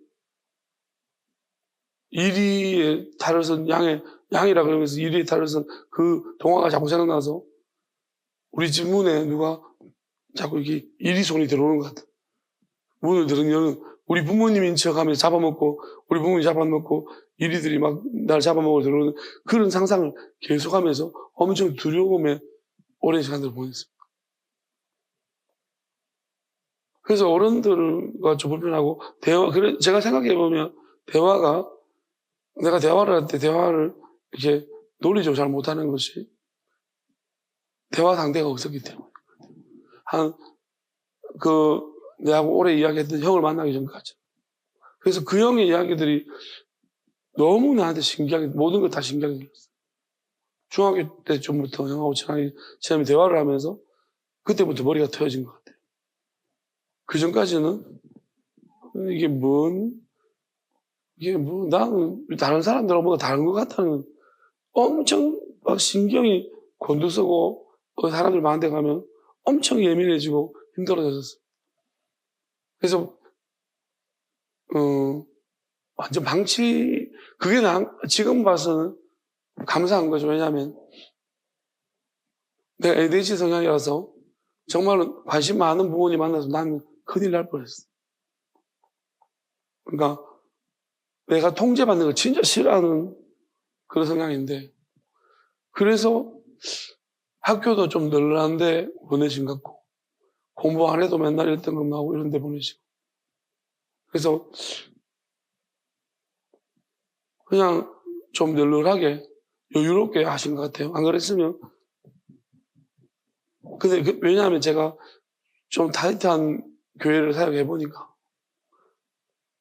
이리에 탈을 쓴 양이라 그러면서 이리에 탈을 쓴 그 동화가 자꾸 생각나서 우리 집 문에 누가 자꾸 이렇게 이리 손이 들어오는 것 같아. 문을 들으면 우리 부모님인 척하면서 잡아먹고 우리 부모님이 잡아먹고 이리들이 막 날 잡아먹으러 들어오는 그런 상상을 계속하면서 엄청 두려움에 오랜 시간들을 보냈습니다. 그래서 어른들과 좀 불편하고 제가 생각해보면 내가 대화를 할 때 대화를 이렇게 논리적으로 잘 못하는 것이 대화 상대가 없었기 때문에. 내하고 오래 이야기했던 형을 만나기 전까지. 그래서 그 형의 이야기들이 너무 나한테 신기하게, 모든 걸 다 신기하게 들었어요. 중학교 때쯤부터 형하고 친하게 대화를 하면서 그때부터 머리가 트여진 것 같아요. 그 전까지는 나는 다른 사람들하고 다른 것 같다는 엄청 막 신경이 곤두서고 사람들 많은 데 가면 엄청 예민해지고 힘들어졌어요. 그래서 완전 그게 지금 봐서는 감사한 거죠. 왜냐하면 내가 ADHD 성향이라서 정말로 관심 많은 부모님 만나서 나는 큰일 날 뻔했어. 그러니까 내가 통제받는 걸 진짜 싫어하는 그런 성향인데 그래서 학교도 좀 널널한데 보내신 것 같고 공부 안 해도 맨날 1등급 나오고 이런 데 보내시고 그래서 그냥 좀 널널하게 여유롭게 하신 것 같아요. 안 그랬으면 근데 왜냐하면 제가 좀 타이트한 교회를 사역해 보니까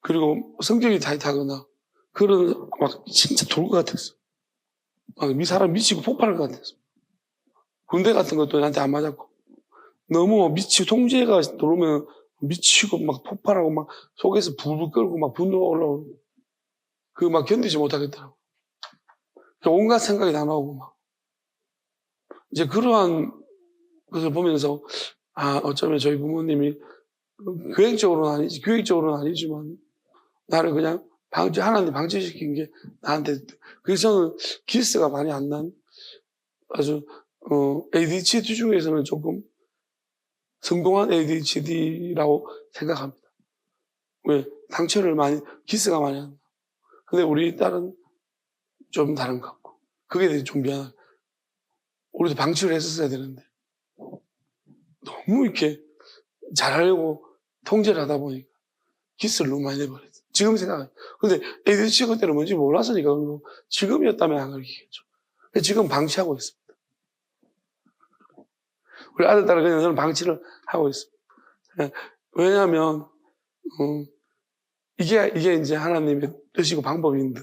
그리고 성격이 타이트하거나 그런 막 진짜 돌 것 같았어. 막 사람 미치고 폭발할 것 같았어. 군대 같은 것도 나한테 안 맞았고 너무 미치고 통제가 들어오면 미치고 막 폭발하고 막 속에서 불을 끓고 막 분노가 올라오고 그거 막 견디지 못하겠더라고. 온갖 생각이 다 나오고 막 이제 그러한 것을 보면서 어쩌면 저희 부모님이 계획적으로는 아니지만 나를 그냥 하나님 방치시킨 게 나한테 그래서 저는 기스가 많이 안 난 아주 ADHD 중에서는 조금 성공한 ADHD라고 생각합니다. 왜? 기스가 많이 안 나. 근데 우리 딸은 좀 다른 것 같고. 그게 되게 좀 미안하다. 우리도 방치를 했었어야 되는데. 너무 이렇게 잘하려고 통제를 하다 보니까 기스를 너무 많이 내버렸어. 지금 생각해. 근데 ADHD 그때는 뭔지 몰랐으니까 지금이었다면 안 그렇겠죠. 지금 방치하고 있습니다. 우리 아들, 딸은 그냥 저는 방치를 하고 있습니다. 왜냐하면, 이게 이제 하나님의 뜻이고 방법인데.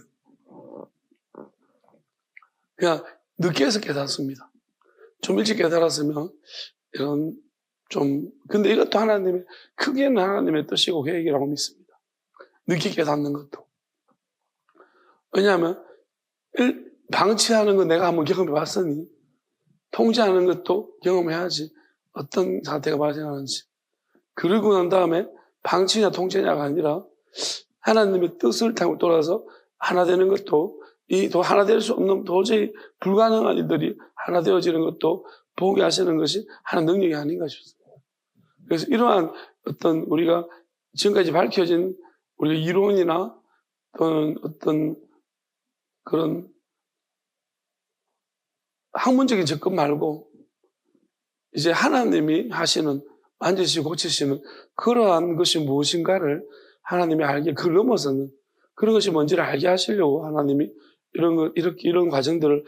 그냥 늦게 해서 깨닫습니다. 좀 일찍 깨달았으면, 근데 이것도 크게는 하나님의 뜻이고 계획이라고 믿습니다. 늦게 깨닫는 것도. 왜냐하면, 방치하는 건 내가 한번 경험해 봤으니, 통제하는 것도 경험해야지 어떤 사태가 발생하는지. 그러고 난 다음에 방치냐 통제냐가 아니라 하나님의 뜻을 타고 돌아서 하나 되는 것도 하나 될 수 없는 도저히 불가능한 일들이 하나 되어지는 것도 보게 하시는 것이 하나님 능력이 아닌가 싶습니다. 그래서 이러한 어떤 우리가 지금까지 밝혀진 우리가 이론이나 또는 어떤 그런 학문적인 접근 말고 이제 하나님이 하시는 만지시고 고치시는 그러한 것이 무엇인가를 하나님이 그걸 넘어서는 그런 것이 뭔지를 알게 하시려고 하나님이 이런 과정들을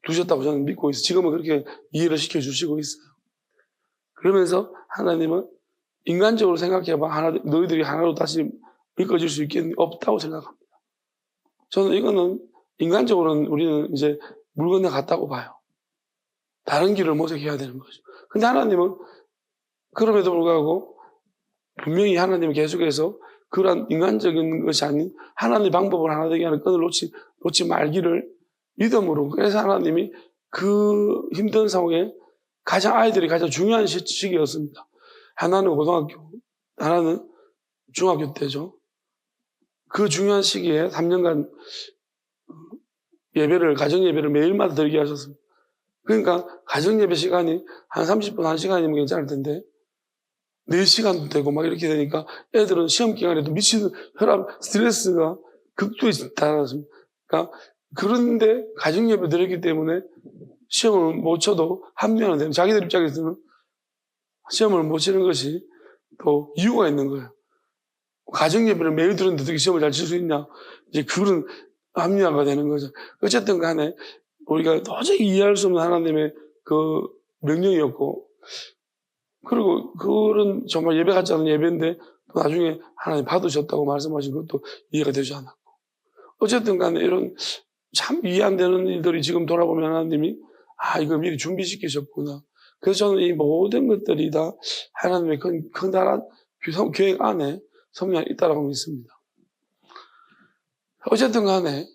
두셨다고 저는 믿고 있어요. 지금은 그렇게 이해를 시켜주시고 있어요. 그러면서 하나님은 인간적으로 생각해봐. 너희들이 하나로 다시 묶어질 수 있겠니? 없다고 생각합니다. 저는 이거는 인간적으로는 우리는 이제 물 건너 갔다고 봐요. 다른 길을 모색해야 되는 거죠. 근데 하나님은 그럼에도 불구하고 분명히 하나님이 계속해서 그러한 인간적인 것이 아닌 하나님의 방법을 하나 되게 하는 끈을 놓지 말기를 믿음으로. 그래서 하나님이 그 힘든 상황에 아이들이 가장 중요한 시기였습니다. 하나는 고등학교, 하나는 중학교 때죠. 그 중요한 시기에 3년간 가정예배를 매일마다 드리게 하셨습니다. 그러니까 가정예배 시간이 한 30분, 1시간이면 괜찮을 텐데 4시간도 되고 막 이렇게 되니까 애들은 시험 기간에도 미치는 혈압, 스트레스가 극도에 달았습니다. 그러니까 그런데 가정예배 드렸기 때문에 시험을 못 쳐도 합류하는 데는 자기들 입장에서는 시험을 못 치는 것이 또 이유가 있는 거예요. 가정예배를 매일 들었는데 어떻게 시험을 잘 칠 수 있냐. 이제 그런 합리화가 되는 거죠. 어쨌든 간에 우리가 도저히 이해할 수 없는 하나님의 그 명령이었고, 그리고 그런 정말 예배 같지 않은 예배인데 또 나중에 하나님 받으셨다고 말씀하신 것도 이해가 되지 않았고. 어쨌든 간에 이런 참 이해 안 되는 일들이 지금 돌아보면 하나님이 이거 미리 준비시키셨구나. 그래서 저는 이 모든 것들이 다 하나님의 큰다란 계획 안에 성령이 있다라고 믿습니다. 어쨌든 간에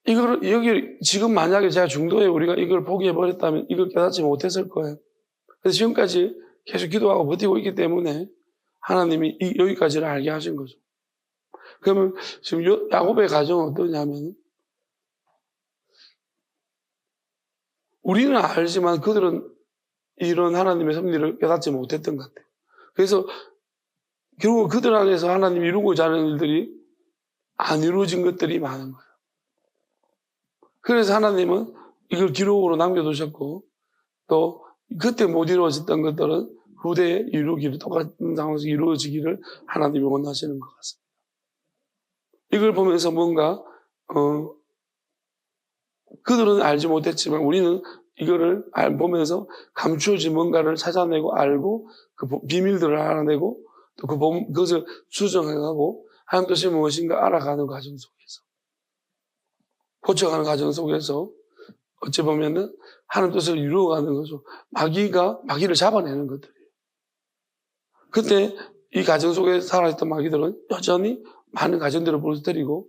여기 지금 만약에 제가 중도에 우리가 이걸 포기해버렸다면 이걸 깨닫지 못했을 거예요. 그래서 지금까지 계속 기도하고 버티고 있기 때문에 하나님이 여기까지를 알게 하신 거죠. 그러면 지금 야곱의 가정은 어떠냐면 우리는 알지만 그들은 이런 하나님의 섭리를 깨닫지 못했던 것 같아요. 그래서 결국 그들 안에서 하나님이 이루고자 하는 일들이 안 이루어진 것들이 많은 거예요. 그래서 하나님은 이걸 기록으로 남겨두셨고 또 그때 못 이루어졌던 것들은 후대에 똑같은 상황에서 이루어지기를 하나님이 원하시는 것 같습니다. 이걸 보면서 뭔가 그들은 알지 못했지만 우리는 이거를 보면서 감추어진 뭔가를 찾아내고 알고 그 비밀들을 알아내고 또 그것을 수정해가고 하나님 뜻이 무엇인가 알아가는 과정 속에서 고쳐가는 과정 속에서 어찌 보면은 하나님 뜻을 이루어가는 거죠. 마귀를 잡아내는 것들이에요. 그때 이 가정 속에 살아있던 마귀들은 여전히 많은 가정들을 무너뜨리고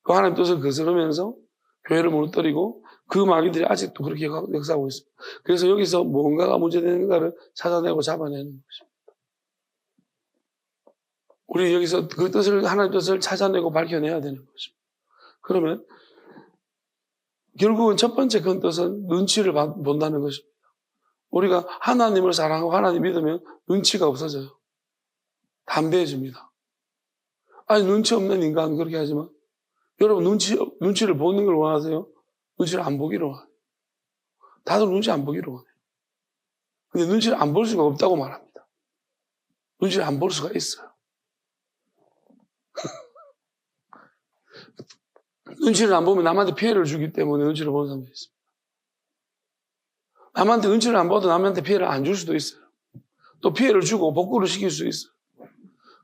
그 하나님 뜻을 거스르면서 교회를 무너뜨리고 그 마귀들이 아직도 그렇게 역사하고 있습니다. 그래서 여기서 뭔가가 문제되는가를 찾아내고 잡아내는 것입니다. 우리 여기서 하나님 뜻을 찾아내고 밝혀내야 되는 것입니다. 그러면 결국은 첫 번째 큰 뜻은 눈치를 본다는 것입니다. 우리가 하나님을 사랑하고 하나님 믿으면 눈치가 없어져요. 담대해집니다. 눈치 없는 인간은 그렇게 하지만 여러분 눈치를 보는 걸 원하세요? 눈치를 안 보기를 원해요. 다들 눈치 안 보기를 원해요. 근데 눈치를 안 볼 수가 없다고 말합니다. 눈치를 안 볼 수가 있어요. 눈치를 안 보면 남한테 피해를 주기 때문에 눈치를 보는 사람도 있습니다. 남한테 눈치를 안 봐도 남한테 피해를 안 줄 수도 있어요. 또 피해를 주고 복구를 시킬 수 있어요.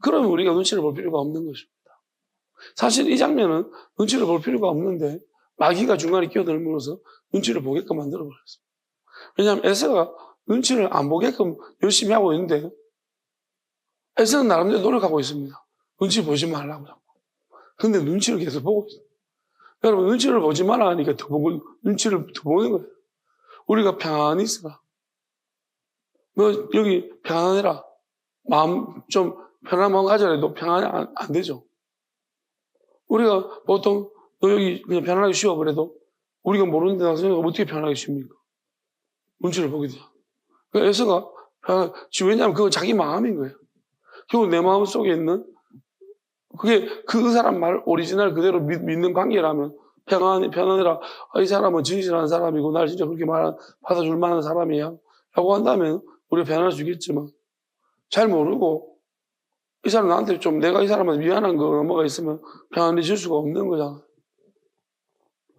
그러면 우리가 눈치를 볼 필요가 없는 것입니다. 사실 이 장면은 눈치를 볼 필요가 없는데 마귀가 중간에 끼어들면서 눈치를 보게끔 만들어버렸어요. 왜냐하면 에서가 눈치를 안 보게끔 열심히 하고 있는데 에서는 나름대로 노력하고 있습니다. 눈치 보지 말라고. 근데 눈치를 계속 보고 있어요. 여러분 눈치를 보지 말라 하니까 눈치를 더 보는 거예요. 우리가 편안히 있어라. 너 여기 편안해라. 좀 편안한 마음 가져라 해도 편안히 안 되죠. 우리가 보통 너 여기 그냥 편안하게 쉬어 그래도 우리가 모르는 데 나서 어떻게 편안하게 쉽니까? 눈치를 보게 돼요. 그러니까 에서가 왜냐하면 그건 자기 마음인 거예요. 결국 내 마음 속에 있는 그게 그 사람 말 오리지널 그대로 믿는 관계라면 편안해라. 이 사람은 진실한 사람이고 날 진짜 그렇게 받아줄 만한 사람이야 라고 한다면 우리가 편안할 수 있겠지만 잘 모르고 이 사람 나한테 내가 이 사람한테 미안한 거 뭐가 있으면 편안해질 수가 없는 거잖아.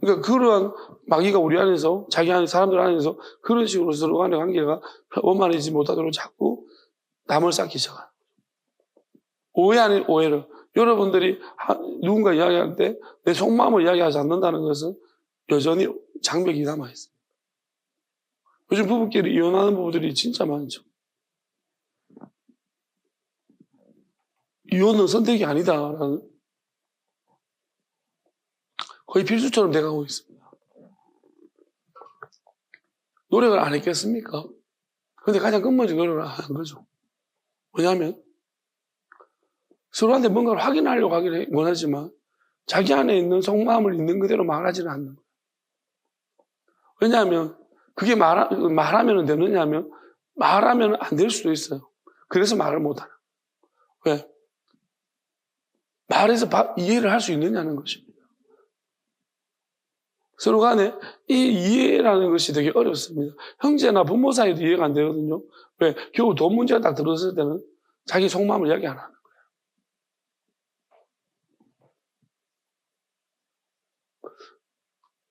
그러니까 그러한 마귀가 우리 안에서 자기 안에 사람들 안에서 그런 식으로 서로 간의 관계가 원만해지지 못하도록 자꾸 남을 쌓기 시작하는 오해 아닌 오해를 여러분들이 누군가 이야기할 때 내 속마음을 이야기하지 않는다는 것은 여전히 장벽이 남아있습니다. 요즘 부부끼리 이혼하는 부부들이 진짜 많죠. 이혼은 선택이 아니다라는 거의 필수처럼 돼가고 있습니다. 노력을 안 했겠습니까? 근데 가장 근본적인 노력을 안 한 거죠. 왜냐하면 서로한테 뭔가를 확인하려고 하긴 원하지만 자기 안에 있는 속마음을 있는 그대로 말하지는 않는 거예요. 왜냐하면 그게 말하면 되느냐면 말하면 안 될 수도 있어요. 그래서 말을 못하는 거예요. 왜? 말해서 이해를 할 수 있느냐는 것입니다. 서로 간에 이 이해라는 것이 되게 어렵습니다. 형제나 부모 사이도 이해가 안 되거든요. 왜? 겨우 돈 문제가 딱 들어섰을 때는 자기 속마음을 이야기 안 하는 거예요.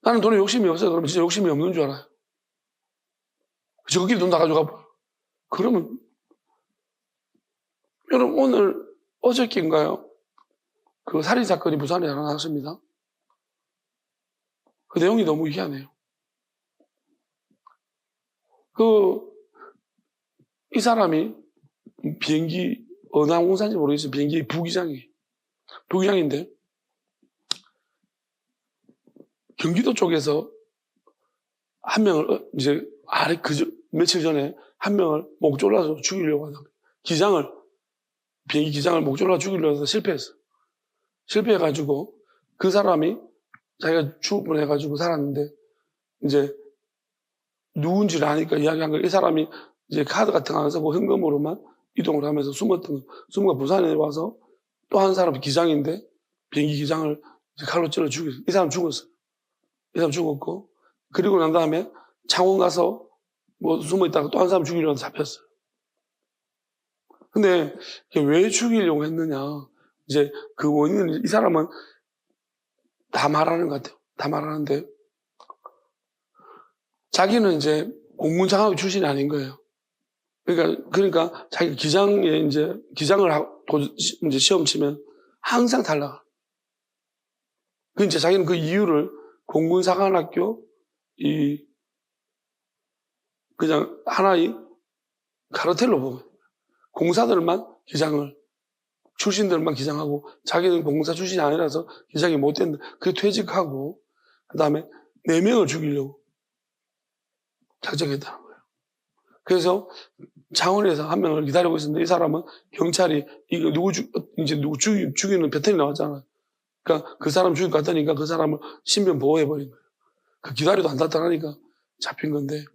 나는 돈에 욕심이 없어요. 그러면 진짜 욕심이 없는 줄 알아요. 저끼리 돈 다 가져가 봐. 그러면 여러분 오늘 어저께인가요? 그 살인사건이 부산에 하나 났습니다. 그 내용이 너무 희한해요. 이 사람이 비행기, 어느 항공사인지 모르겠어요. 비행기 부기장인데, 경기도 쪽에서 한 명을, 며칠 전에 한 명을 목 졸라서 죽이려고 하다가, 비행기 기장을 목 졸라 죽이려고 해서 실패했어요. 실패해가지고, 그 사람이 자기가 죽을 뻔해가지고 살았는데, 이제, 누군지를 아니까 이야기한 거예요. 이 사람이 이제 카드 같은 거 안 쓰고 현금으로만 이동을 하면서 숨어가 부산에 와서 또 한 사람 기장인데, 비행기 기장을 칼로 찔러 죽였어요. 이 사람 죽었어요. 이 사람 죽었고, 그리고 난 다음에 창원 가서 뭐 숨어 있다가 또 한 사람 죽이려고 잡혔어요. 근데 왜 죽이려고 했느냐. 이제 그 원인은 이 사람은 다 말하는 것 같아요. 다 말하는데, 자기는 이제 공군장학위 출신이 아닌 거예요. 그러니까 자기 기장을 하고 이제 시험 치면 항상 탈락. 이제 자기는 그 이유를 공군사관학교 그냥 하나의 카르텔로 보면 공사들만 출신들만 기장하고 자기는 공사 출신이 아니라서 기장이 못 된다. 그 퇴직하고 그 다음에 4명을 죽이려고 작정했다는 거예요. 그래서 창원에서 한 명을 기다리고 있었는데 이 사람은 경찰이 이거 누구 죽이는 배틀이 나왔잖아요. 그러니까 그 사람 죽일 것 같으니까 그 사람을 신변 보호해버린 거예요. 그 기다리도 안 나타나니까 잡힌 건데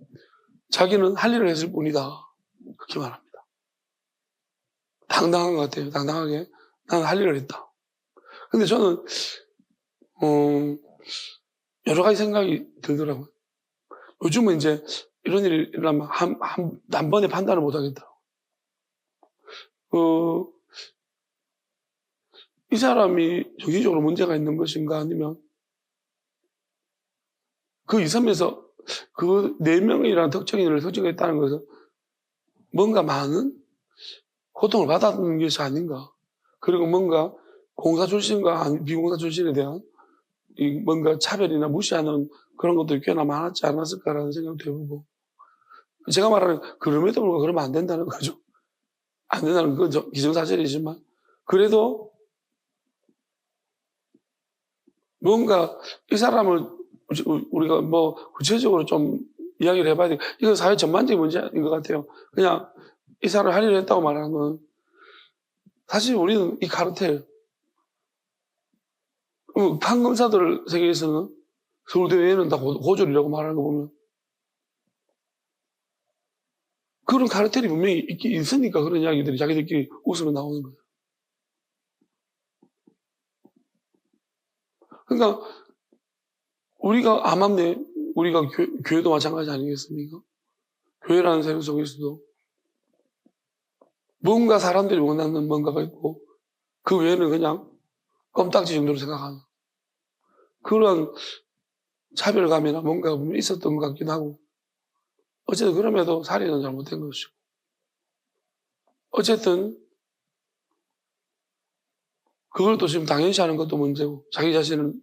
자기는 할 일을 했을 뿐이다. 그렇게 말합니다. 당당한 것 같아요. 당당하게 나는 할 일을 했다. 근데 저는 여러 가지 생각이 들더라고요. 요즘은 이제 이런 일이 일어나면 한 번에 판단을 못 하겠더라고요. 이 사람이 정신적으로 문제가 있는 것인가 아니면 그 이섬에서 그 4명이라는 특정인을 설정했다는 것은 뭔가 많은 고통을 받았는 것이 아닌가. 그리고 뭔가 공사 출신과 비공사 출신에 대한 뭔가 차별이나 무시하는 그런 것들이 꽤나 많았지 않았을까라는 생각도 해보고. 제가 말하는 그럼에도 불구하고 그러면 안 된다는 거죠. 안 된다는 건 기정사실이지만 그래도 뭔가 이 사람을 우리가 뭐 구체적으로 좀 이야기를 해봐야 돼. 이건 사회 전반적인 문제인 것 같아요. 그냥 이 사람을 할 일을 했다고 말하는 건 사실 우리는 이 카르텔 판검사들 세계에서는 서울대 외에는 다 고졸이라고 말하는 거 보면 그런 카르텔이 분명히 있으니까 그런 이야기들이 자기들끼리 웃으면 나오는 거예요. 그러니까 우리가 암암내 우리가 교회도 마찬가지 아니겠습니까? 교회라는 세력 속에서도 뭔가 사람들이 원하는 뭔가가 있고 그 외에는 그냥 껌딱지 정도로 생각하는 그런 차별감이나 뭔가 있었던 것 같기도 하고 어쨌든 그럼에도 살인은 잘못된 것이고 어쨌든 그걸 또 지금 당연시하는 것도 문제고 자기 자신은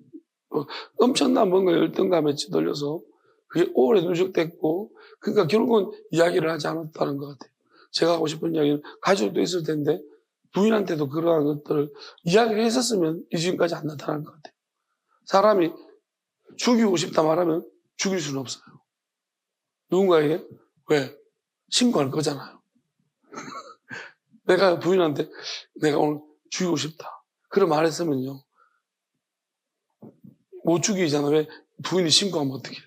엄청난 뭔가 열등감에 찌들려서 그게 오래 누적됐고 그러니까 결국은 이야기를 하지 않았다는 것 같아요. 제가 하고 싶은 이야기는 가족도 있을 텐데 부인한테도 그러한 것들을 이야기를 했었으면 이 지금까지 안 나타난 것 같아요. 사람이 죽이고 싶다 말하면 죽일 수는 없어요. 누군가에게 왜? 신고할 거잖아요. 내가 부인한테 내가 오늘 죽이고 싶다. 그런 말 했으면요. 못 죽이잖아. 왜? 부인이 신고하면 어떻게 해요?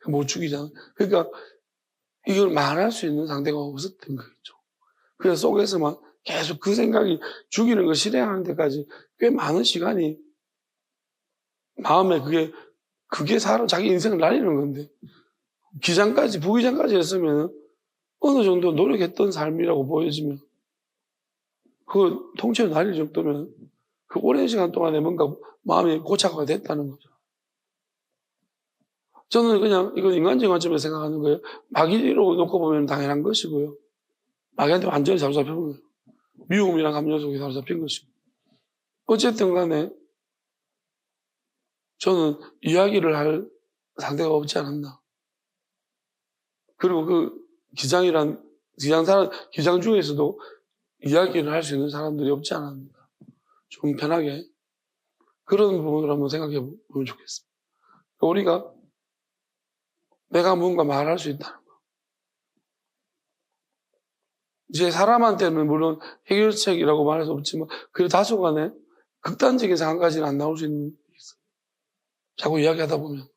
못 죽이잖아. 그러니까 이걸 말할 수 있는 상대가 없었던 거겠죠. 그래서 속에서만 계속 그 생각이 죽이는 걸 실행하는 데까지 꽤 많은 시간이 마음에 그게 자기 인생을 날리는 건데 부기장까지 했으면 어느 정도 노력했던 삶이라고 보여지면 그 통째로 날릴 정도면 그 오랜 시간 동안에 뭔가 마음이 고착화가 됐다는 거죠. 저는 그냥 이건 인간적인 관점에서 생각하는 거예요. 마귀로 놓고 보면 당연한 것이고요. 마귀한테 완전히 사로잡힌 거예요. 미움이랑 감정 속에 사로잡힌 것이고. 어쨌든 간에 저는 이야기를 할 상대가 없지 않았나. 그리고 그 기장 중에서도 이야기를 할 수 있는 사람들이 없지 않았나. 좀 편하게 그런 부분을 한번 생각해 보면 좋겠습니다. 우리가 내가 뭔가 말할 수 있다는 거. 이제 사람한테는 물론 해결책이라고 말할 수 없지만 그 다소간에 극단적인 상황까지는 안 나올 수 있는 게 있어요. 자꾸 이야기하다 보면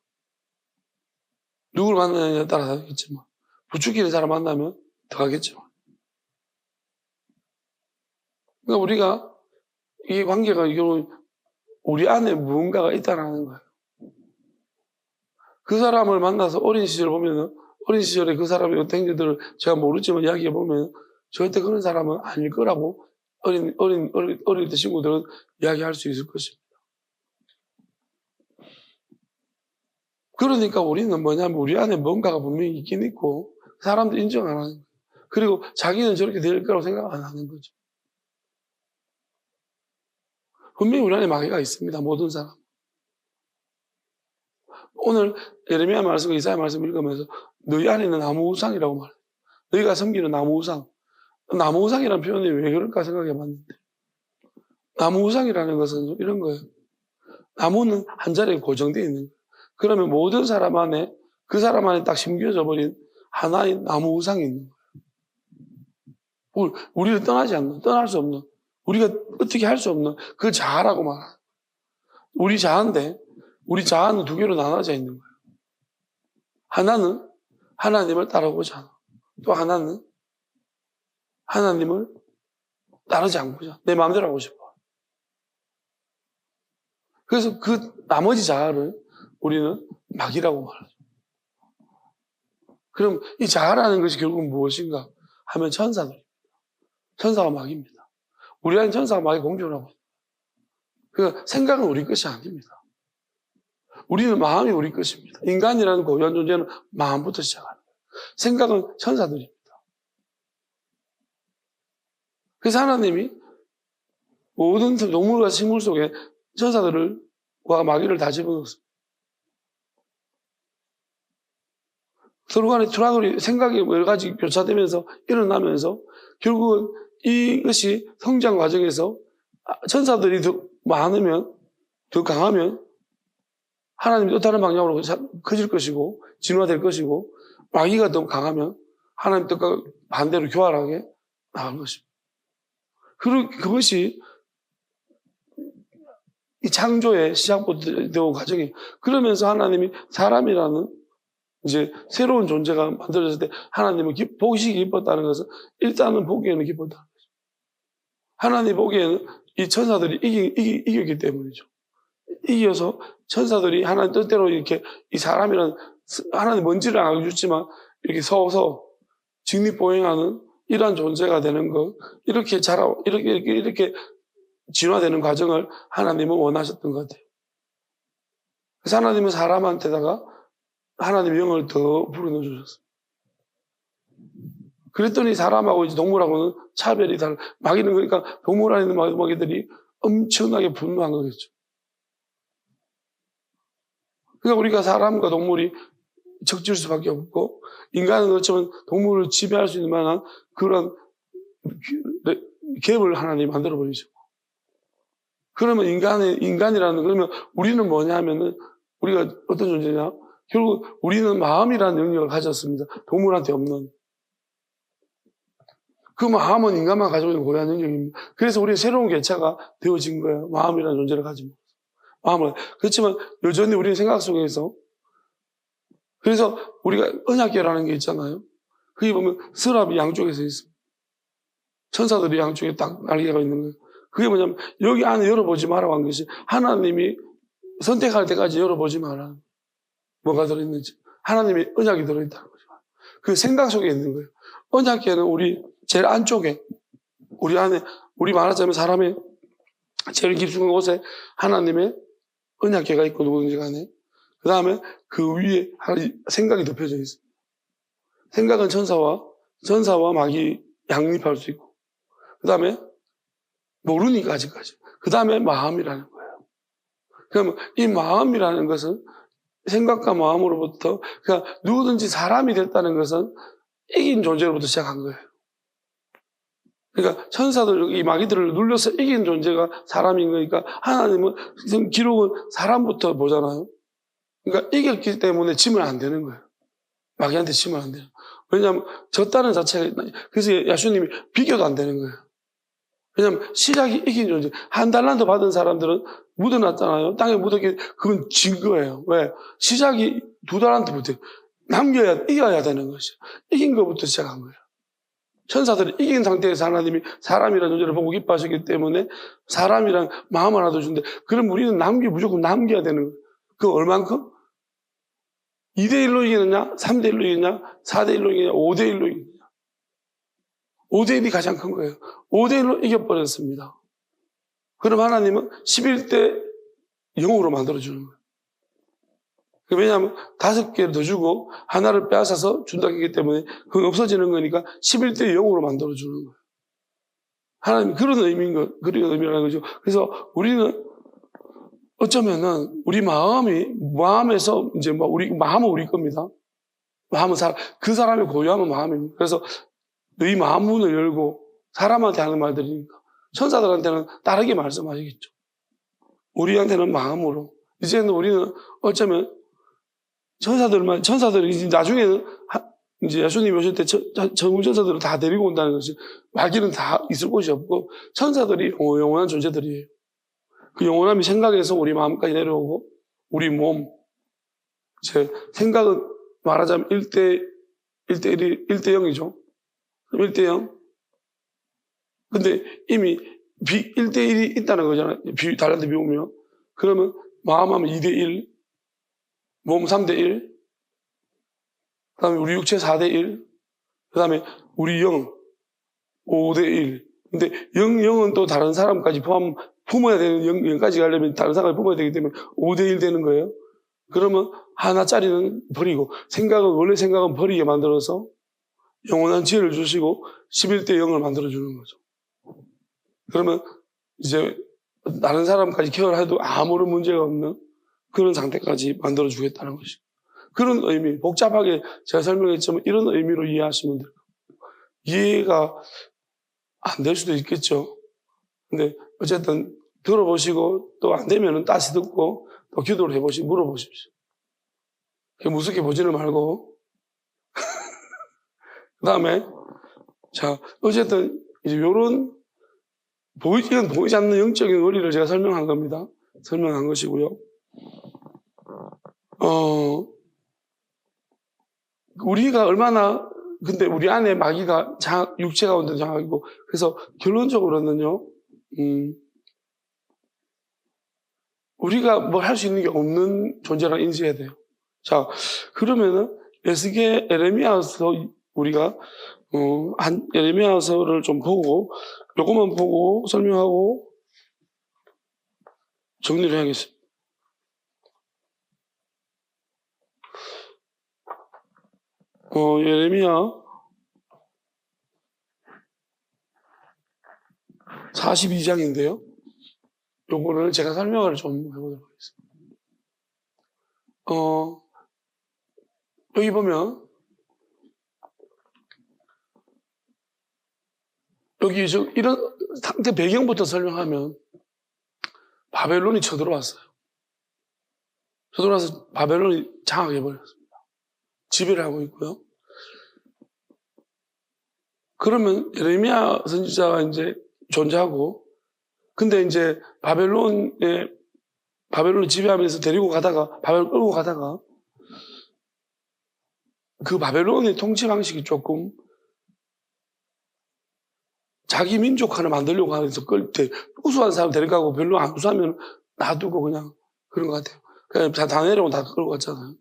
누굴 만나느냐에 따라 다르겠지만 부추기는 사람 만나면 더 하겠죠. 그러니까 우리가 이 관계가 우리 안에 무언가가 있다는 거예요. 그 사람을 만나서 어린 시절 보면은 어린 시절에 그 사람의 어떤 행위들을 제가 모르지만 이야기해 보면 절대 그런 사람은 아닐 거라고 어릴 때 친구들은 이야기할 수 있을 것입니다. 그러니까 우리는 뭐냐면 우리 안에 뭔가가 분명히 있긴 있고 사람들 인정 안 하는 거예요. 그리고 자기는 저렇게 될 거라고 생각 안 하는 거죠. 분명히 우리 안에 마귀가 있습니다. 모든 사람. 오늘 예레미야 말씀, 이사야 말씀 읽으면서 너희 안에 있는 나무 우상이라고 말해요. 너희가 섬기는 나무 우상. 나무 우상이라는 표현이 왜 그럴까 생각해 봤는데 나무 우상이라는 것은 이런 거예요. 나무는 한 자리에 고정되어 있는 거예요. 그러면 모든 사람 안에 그 사람 안에 딱 심겨져 버린 하나의 나무 우상이 있는 거예요. 우리를 떠날 수 없는, 우리가 어떻게 할 수 없는 그 자아라고 말하는 거예요. 우리 자아인데 우리 자아는 두 개로 나눠져 있는 거예요. 하나는 하나님을 따르고자 하는, 또 하나는 하나님을 따르지 않고자 내 마음대로 하고 싶어. 그래서 그 나머지 자아를 우리는 마귀라고 말하죠. 그럼 이 자아라는 것이 결국은 무엇인가 하면 천사들입니다. 천사가 마귀입니다. 우리 안에 천사가 마귀 공존을 하고 있습니다. 그러니까 생각은 우리 것이 아닙니다. 우리는 마음이 우리 것입니다. 인간이라는 고유한 존재는 마음부터 시작합니다. 생각은 천사들입니다. 그래서 하나님이 모든 동물과 식물 속에 천사들과 마귀를 다 집어넣었습니다. 서로 간에 트러블이 생각이 여러 가지 교차되면서 일어나면서 결국은 이것이 성장 과정에서 천사들이 더 많으면 더 강하면 하나님이 또 다른 방향으로 커질 것이고 진화될 것이고 마귀가 더 강하면 하나님 뜻과 반대로 교활하게 나갈 것입니다. 그리고 그것이 이 창조의 시작부터 과정이 그러면서 하나님이 사람이라는 이제 새로운 존재가 만들어졌을 때 하나님은 보시기 기뻤다는 것은 일단은 보기에는 기뻤다는 거죠. 하나님 보기에는 이 천사들이 이겼기 때문이죠. 이겨서 천사들이 하나님 뜻대로 이렇게 이 사람이란 하나님 뭔지를 알려줬지만 이렇게 서서 직립보행하는 이러한 존재가 되는 것, 이렇게 이렇게 진화되는 과정을 하나님은 원하셨던 것 같아요. 그래서 하나님은 사람한테다가 하나님의 영을 더 불어넣어 주셨어요. 그랬더니 사람하고 이제 동물하고는 차별이 달라. 마귀는 그러니까 동물 안에 있는 마귀들이 엄청나게 분노한 거겠죠. 그러니까 우리가 사람과 동물이 적질 수밖에 없고 인간은 어쩌면 동물을 지배할 수 있는 만한 그런 갭을 하나님이 만들어버리죠. 그러면 인간이라는, 그러면 우리는 뭐냐 하면은, 우리가 어떤 존재냐? 결국 우리는 마음이라는 영역을 가졌습니다. 동물한테 없는. 그 마음은 인간만 가지고 있는 고유한 영역입니다. 그래서 우리는 새로운 개체가 되어진 거예요. 마음이라는 존재를 가지고. 마음을. 그렇지만 여전히 우리는 생각 속에서, 그래서 우리가 언약계라는 게 있잖아요. 그게 보면 서랍이 양쪽에서 있습니다. 천사들이 양쪽에 딱 날개가 있는 거예요. 그게 뭐냐면 여기 안에 열어보지 말라고 한 것이, 하나님이 선택할 때까지 열어보지 마라. 뭐가 들어있는지. 하나님이 언약이 들어있다는 거죠. 그 생각 속에 있는 거예요. 언약계는 우리 제일 안쪽에, 우리 안에, 우리 말하자면 사람의 제일 깊숙한 곳에 하나님의 언약계가 있고, 누구든지 간에. 그 다음에 그 위에 생각이 덮여져 있습니다. 생각은 전사와 마귀 양립할 수 있고, 그 다음에 모르니까 아직까지. 그 다음에 마음이라는 거예요. 그러면 이 마음이라는 것은 생각과 마음으로부터, 그러니까 누구든지 사람이 됐다는 것은 이긴 존재로부터 시작한 거예요. 그러니까 천사들, 이 마귀들을 눌려서 이긴 존재가 사람인 거니까, 하나님은 기록은 사람부터 보잖아요. 그러니까 이겼기 때문에 지면 안 되는 거예요. 마귀한테 지면 안 돼요. 왜냐하면 졌다는 자체가, 그래서 야수님이 비교도 안 되는 거예요. 왜냐하면 시작이 이긴 존재. 한 달란트 받은 사람들은 묻어놨잖아요. 땅에 묻었기, 그건 진 거예요. 왜? 시작이 2달란트부터 이겨야 되는 것이죠. 이긴 것부터 시작한 거예요. 천사들이 이긴 상태에서 하나님이 사람이라는 존재를 보고 기뻐하셨기 때문에 사람이랑 마음 하나 더 준대. 그럼 우리는 무조건 남겨야 되는 거예요. 그 얼만큼? 2대1로 이기느냐? 3대1로 이기느냐? 4대1로 이기느냐? 5대1로 이기느냐? 5대1이 가장 큰 거예요. 5대1로 이겨버렸습니다. 그럼 하나님은 11대 0으로 만들어주는 거예요. 왜냐하면 5개를 더 주고 하나를 빼앗아서 준다기 때문에 그건 없어지는 거니까 11대 0으로 만들어주는 거예요. 하나님 그런 의미라는 거죠. 그래서 우리는 어쩌면은 우리 마음에서 이제 마음은 우리 겁니다. 마음은 그 사람의 고유함은 마음입니다. 그래서 너희 마음 문을 열고, 사람한테 하는 말들이니까 천사들한테는 다르게 말씀하시겠죠. 우리한테는 마음으로. 이제는 우리는 어쩌면 천사들이 이제 나중에는 이제 예수님이 오실 때 전문 천사들을 다 데리고 온다는 것이, 마귀는 다 있을 곳이 없고 천사들이 영원한 존재들이에요. 그 영원함이 생각에서 우리 마음까지 내려오고, 우리 몸, 생각은 말하자면 1대 0이죠. 1대 0. 근데 이미 1대 1이 있다는 거잖아요. 달란트 비우면. 그러면 마음하면 2대 1, 몸 3대 1, 그 다음에 우리 육체 4대 1, 그 다음에 우리 영 5대 1. 근데 영은 또 다른 사람까지 품어야 되는, 영까지 가려면 다른 사람을 품어야 되기 때문에 5대 1 되는 거예요. 그러면 하나짜리는 버리고, 원래 생각은 버리게 만들어서 영원한 지혜를 주시고 11대 0을 만들어주는 거죠. 그러면 이제 다른 사람까지 케어를 해도 아무런 문제가 없는 그런 상태까지 만들어주겠다는 것이죠. 그런 의미, 복잡하게 제가 설명했지만 이런 의미로 이해하시면 돼요. 이해가 안 될 수도 있겠죠. 근데 어쨌든 들어보시고, 또 안 되면 다시 듣고 또 기도를 물어보십시오. 무섭게 보지는 말고. 그 다음에, 자, 어쨌든 이제 이건 보이지 않는 영적인 원리를 제가 설명한 겁니다. 설명한 것이고요. 우리가 얼마나, 근데 우리 안에 마귀가 육체 가운데 장악이고, 그래서 결론적으로는요, 우리가 뭘 할 수 있는 게 없는 존재라 인지해야 돼요. 자, 그러면은 에레미야서 우리가 에레미야서를 좀 보고, 요것만 보고 설명하고 정리를 해야겠습니다. 예레미야 42장인데요. 요거를 제가 설명을 좀 해보도록 하겠습니다. 여기 보면 여기 이런 상태 배경부터 설명하면 바벨론이 쳐들어왔어요. 쳐들어와서 바벨론이 장악해버렸습니다. 지배를 하고 있고요. 그러면 예레미야 선지자가 이제 존재하고, 근데 이제 바벨론을 지배하면서 데리고 가다가, 바벨론 끌고 가다가, 그 바벨론의 통치 방식이 조금 자기 민족 하나 만들려고 하면서 우수한 사람 데려가고 별로 안 우수하면 놔두고 그냥 그런 것 같아요. 그냥 다 내려오면 다 끌고 갔잖아요.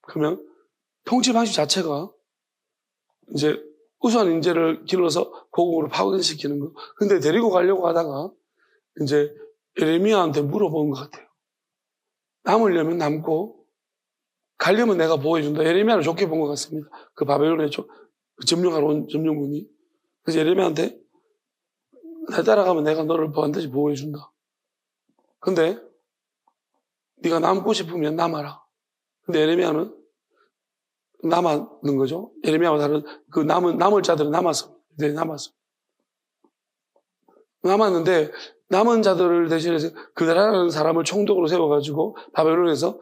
그러면 통치 방식 자체가 이제 우수한 인재를 길러서 고국으로 파견시키는 거. 근데 데리고 가려고 하다가 이제 예레미야한테 물어본 것 같아요. 남으려면 남고 가려면 내가 보호해준다. 예레미야를 좋게 본 것 같습니다. 그 바벨론에 점령하러 온 점령군이. 그래서 예레미야한테 날 따라가면 내가 너를 반드시 보호해준다. 근데 네가 남고 싶으면 남아라. 근데 예레미야는 남았는 거죠. 예레미야와 다른 그 남을 자들은 남았어. 네, 남았어. 남았는데 남은 자들을 대신해서 그다라는 사람을 총독으로 세워가지고 바벨론에서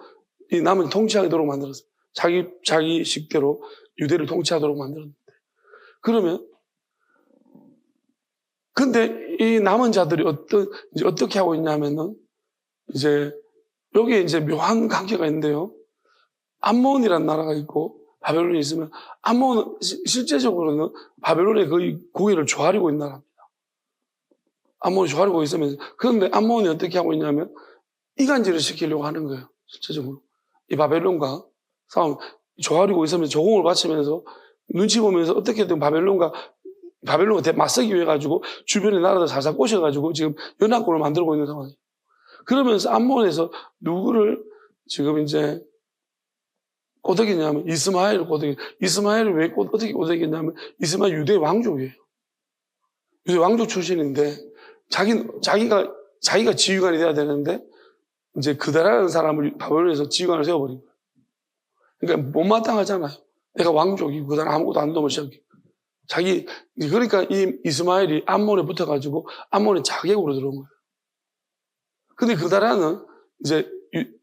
이 남은 통치하도록 만들었어요. 자기 식대로 유대를 통치하도록 만들었는데. 그러면 근데 이 남은 자들이 어떻게 하고 있냐면은 이제 여기에 이제 묘한 관계가 있는데요. 암몬이라는 나라가 있고 바벨론이 있으면 암몬은 실제적으로는 바벨론의 거의 고개를 조아리고 있는 나라입니다. 암몬이 조아리고 있으면서 그런데 암몬이 어떻게 하고 있냐면 이간질을 시키려고 하는 거예요. 실제적으로 이 바벨론과 싸움 조아리고 있으면서 조공을 바치면서 눈치 보면서 어떻게든 바벨론과 맞서기 위해 가지고 주변의 나라들 살살 꼬셔가지고 지금 연합군을 만들고 있는 상황이에요. 그러면서 암몬에서 누구를 지금 이제 꼬드기냐면 이스마엘을 꼬드기. 이스마엘을 왜 어떻게 꼬드기냐면 이스마엘 유대 왕족이에요. 유대 왕족 출신인데 자기가 지휘관이 돼야 되는데 이제 그다라는 사람을 바벨론에서 지휘관을 세워버린 거예요. 그러니까 못마땅하잖아요. 내가 왕족이고 그다라 아무것도 안 넘어 시작해. 그러니까 이 이스마엘이 암몬에 붙어가지고 암몬의 자객으로 들어온 거예요. 근데 그다라는 이제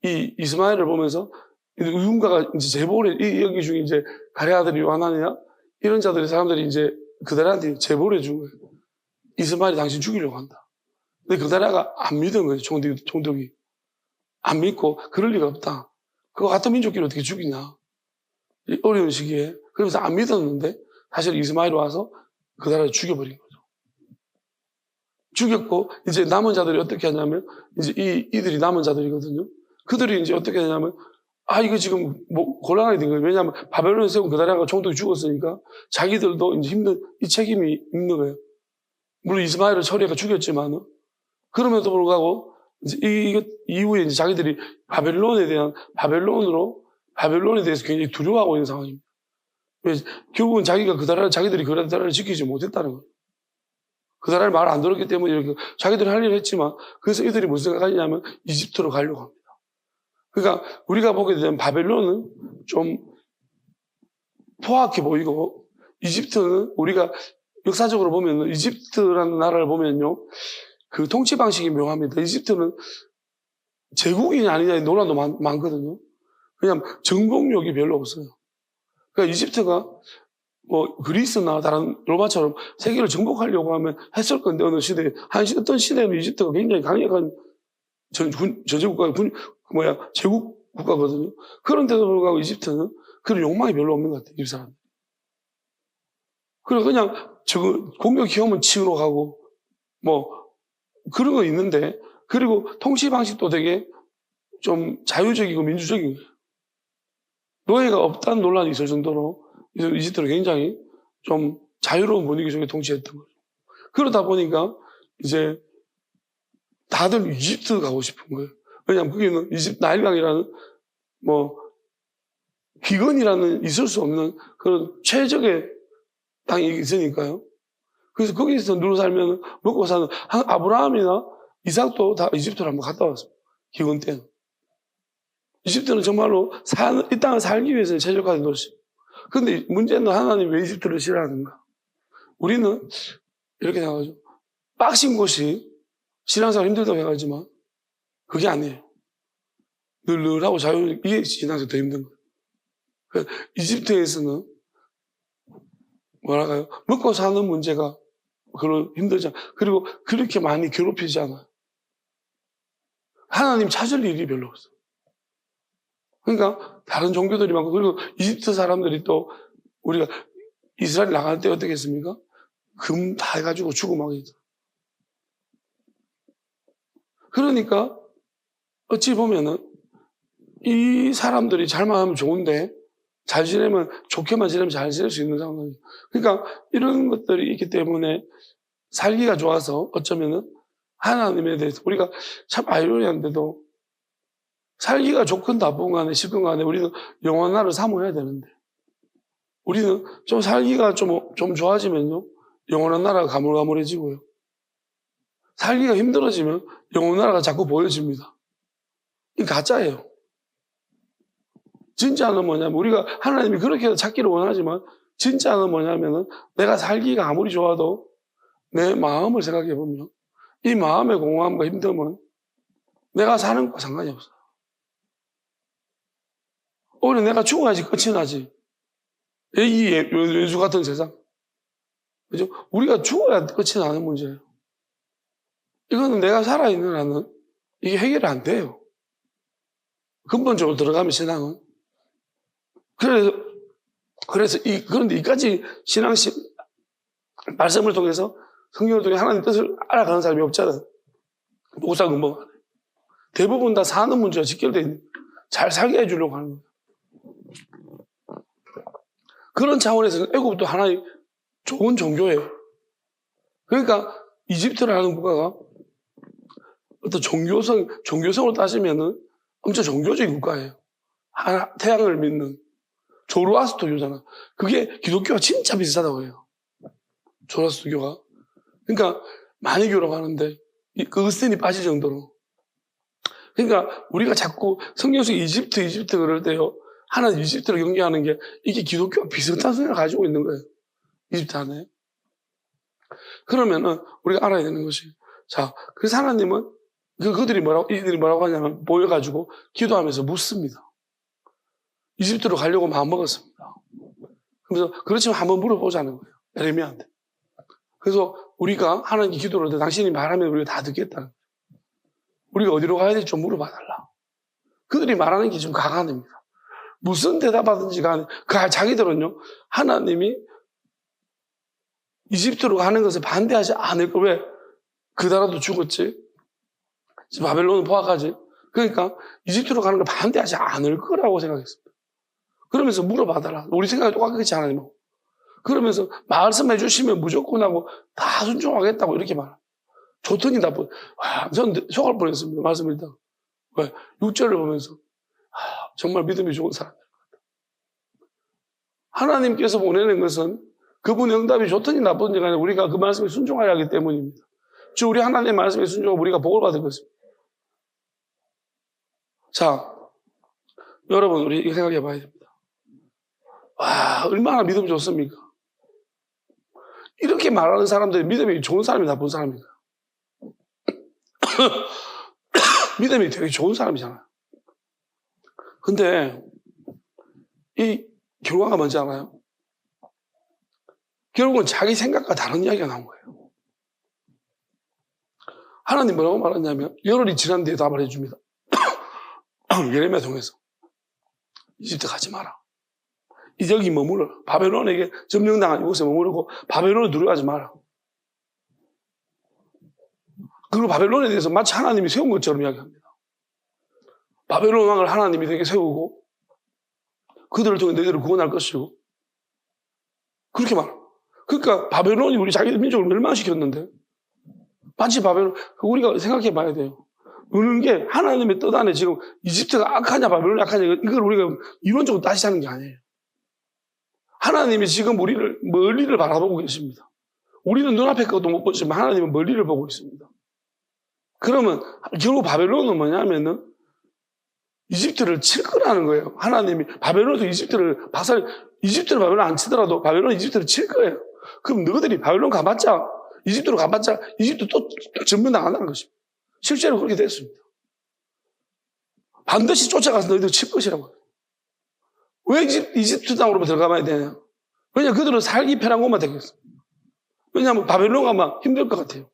이 이스마엘을 보면서 누군가가 이제 제보를 여기 중에 이제 가레 아들이 요하나냐 이런 사람들이 이제 그다라한테 제보를 해준 거예요. 이스마엘이 당신 죽이려고 한다. 근데 그다라가 안 믿은 거예요. 총독이 안 믿고 그럴 리가 없다. 그거 같은 민족끼리 어떻게 죽이냐. 이 어려운 시기에. 그러면서 안 믿었는데 사실 이스마엘이 와서 그다라를 죽여버린 거죠. 죽였고 이제 남은 자들이 어떻게 하냐면 이제 이들이 남은 자들이거든요. 그들이 이제 어떻게 하냐면 이거 지금 곤란하게 된 거예요. 왜냐하면 바벨론에 세운 그다라가 총독이 죽었으니까 자기들도 이제 이 책임이 있는 거예요. 물론 이스마엘을 처리해가 죽였지만 그럼에도 불구하고 이제 이것 이후에 이제 자기들이 바벨론에 대해서 굉장히 두려워하고 있는 상황입니다. 결국은 자기들이 그다라를 지키지 못했다는 거예요. 그다라를 말 안 들었기 때문에 이렇게 자기들이 할 일을 했지만 그래서 이들이 무슨 생각하냐면 이집트로 가려고 합니다. 그러니까 우리가 보게 되면 바벨론은 좀 포악해 보이고 이집트는 우리가 역사적으로 보면 이집트라는 나라를 보면요. 그 통치 방식이 묘합니다. 이집트는 제국이냐 아니냐의 논란도 많거든요. 왜냐하면 정복력이 별로 없어요. 그러니까 이집트가 그리스나 다른 로마처럼 세계를 정복하려고 하면 했을 건데 어느 시대에 어떤 시대에는 이집트가 굉장히 강력한 제국 국가거든요. 그런데도 불구하고 이집트는 그런 욕망이 별로 없는 것 같아요. 이 사람. 그래서 그냥 공격 기업은 치우러 가고 그런 거 있는데 그리고 통치 방식도 되게 좀 자유적이고 민주적인 거예요. 노예가 없다는 논란이 있을 정도로 이집트는 굉장히 좀 자유로운 분위기 속에 통치했던 거죠. 그러다 보니까 이제 다들 이집트 가고 싶은 거예요. 왜냐하면 거기는 나일강이라는 기근이라는 있을 수 없는 그런 최적의 땅이 있으니까요. 그래서 거기서 누워 살면 먹고 사는 아브라함이나 이삭도 다 이집트로 한번 갔다 왔습니다. 기근 때는. 이집트는 정말로 이 땅을 살기 위해서는 최적화된 도시. 그런데 문제는 하나님 왜 이집트를 싫어하는가? 우리는 이렇게 생각하죠. 빡신 곳이 신앙생활 힘들다고 생각하지만 그게 아니에요. 늘늘하고 자유, 이게 신앙생활 더 힘든 거예요. 이집트에서는 뭐랄까요? 먹고 사는 문제가 그런 힘들잖아. 그리고 그렇게 많이 괴롭히지 않아요. 하나님 찾을 일이 별로 없어요. 그러니까 다른 종교들이 많고, 그리고 이집트 사람들이 또 우리가 이스라엘 나갈 때 어떻게 했습니까? 금 다 해가지고 죽음하게 했죠. 그러니까 어찌 보면은 이 사람들이 잘만 하면 좋은데 잘 지내면, 좋게만 지내면 잘 지낼 수 있는 상황이에요. 그러니까 이런 것들이 있기 때문에 살기가 좋아서 어쩌면은 하나님에 대해서 우리가 참 아이러니한데도 살기가 좋건 나쁜 간에 싫건 간에 우리는 영원한 나라를 사모해야 되는데, 우리는 좀 살기가 좀 좋아지면요 영원한 나라가 가물가물해지고요, 살기가 힘들어지면 영원한 나라가 자꾸 보여집니다. 이게 가짜예요. 진짜는 뭐냐면, 우리가 하나님이 그렇게 해서 찾기를 원하지만 진짜는 뭐냐면은, 내가 살기가 아무리 좋아도 내 마음을 생각해 보면 이 마음의 공허함과 힘듦은 내가 사는 것과 상관이 없어요. 오늘 내가 죽어야지 끝이 나지. 이 외주 같은 세상. 그죠? 우리가 죽어야 끝이 나는 문제예요. 이거는 내가 살아있는 한은 이게 해결이 안 돼요. 근본적으로 들어가면 신앙은. 그런데 이까지 말씀을 통해서, 성경을 통해 하나님의 뜻을 알아가는 사람이 없잖아요. 목사 근본. 대부분 다 사는 문제가 직결되어 있는, 잘 살게 해주려고 하는 거예요. 그런 차원에서는 애국도 하나의 좋은 종교예요. 그러니까 이집트라는 국가가 어떤 종교성으로 따지면은 엄청 종교적인 국가예요. 태양을 믿는 조로아스터교잖아. 그게 기독교와 진짜 비슷하다고 해요. 조로아스터교가. 그러니까 많이 교라고 하는데 그 으스텐이 빠질 정도로. 그러니까 우리가 자꾸 성경 속에 이집트 그럴 때요, 하나님 이집트를 경계하는 게 이게 기독교와 비슷한 성향을 가지고 있는 거예요. 이집트 안에. 그러면은 우리가 알아야 되는 것이, 자, 그래서 하나님은 이들이 뭐라고 하냐면 모여가지고 기도하면서 묻습니다. 이집트로 가려고 마음먹었습니다. 그래서 그렇지만 한번 물어보자는 거예요. 에레미야한테. 그래서 우리가 하나님께 기도를 할 때 당신이 말하면 우리가 다 듣겠다는 거예요. 우리가 어디로 가야 될지 좀 물어봐달라. 그들이 말하는 게 좀 강한입니다. 무슨 대답하든지 간에 자기들은요, 하나님이 이집트로 가는 것을 반대하지 않을 거. 왜? 그 나라도 죽었지, 바벨론은 포악하지. 그러니까 이집트로 가는 걸 반대하지 않을 거라고 생각했습니다. 그러면서 물어봐달라. 우리 생각이 똑같겠지, 하나님. 그러면서 말씀해 주시면 무조건 하고 다 순종하겠다고 이렇게 말합니다. 좋더니 나쁜. 저는 속을 뻔했습니다. 말씀을 듣다가. 왜? 6절을 보면서 정말 믿음이 좋은 사람들 같다. 하나님께서 보내는 것은 그분의 응답이 좋든지 나쁘든지 간에 우리가 그 말씀에 순종하려 하기 때문입니다. 즉 우리 하나님의 말씀에 순종하고 우리가 복을 받을 것입니다. 자, 여러분, 우리 생각해 봐야 됩니다. 와, 얼마나 믿음이 좋습니까? 이렇게 말하는 사람들이 믿음이 좋은 사람이 나쁜 사람인가? 믿음이 되게 좋은 사람이잖아요. 근데 이 결과가 뭔지 알아요? 결국은 자기 생각과 다른 이야기가 나온 거예요. 하나님 뭐라고 말했냐면, 열흘이 지난 뒤에 답을 해줍니다. 예레미야 통해서. 이집트 가지 마라. 여기 머물러. 바벨론에게 점령당한 이곳에 머무르고 바벨론을 두려워하지 마라. 그리고 바벨론에 대해서 마치 하나님이 세운 것처럼 이야기합니다. 바벨론 왕을 하나님이 되게 세우고 그들을 통해 너희들을 구원할 것이고, 그렇게 말합니다. 그러니까 바벨론이 우리 자기 민족을 멸망시켰는데, 마치 바벨론, 우리가 생각해 봐야 돼요. 어느 게 하나님의 뜻 안에 지금 이집트가 악하냐 바벨론이 악하냐, 이걸 우리가 이론적으로 따지자는 게 아니에요. 하나님이 지금 우리를 멀리를 바라보고 계십니다. 우리는 눈앞에 것도 못 보지만 하나님은 멀리를 보고 있습니다. 그러면 결국 바벨론은 뭐냐면은 이집트를 칠 거라는 거예요. 하나님이 바벨론에서 이집트를 바벨론 안 치더라도 바벨론 이집트를 칠 거예요. 그럼 너희들이 바벨론 가봤자 이집트로 가봤자 이집트 또 전면당한다는 것입니다. 실제로 그렇게 됐습니다. 반드시 쫓아가서 너희들 칠 것이라고. 왜 이집트 땅으로 들어가봐야 되냐? 왜냐하면 그들은 살기 편한 곳만 되겠어. 왜냐하면 바벨론 가면 힘들 것 같아요.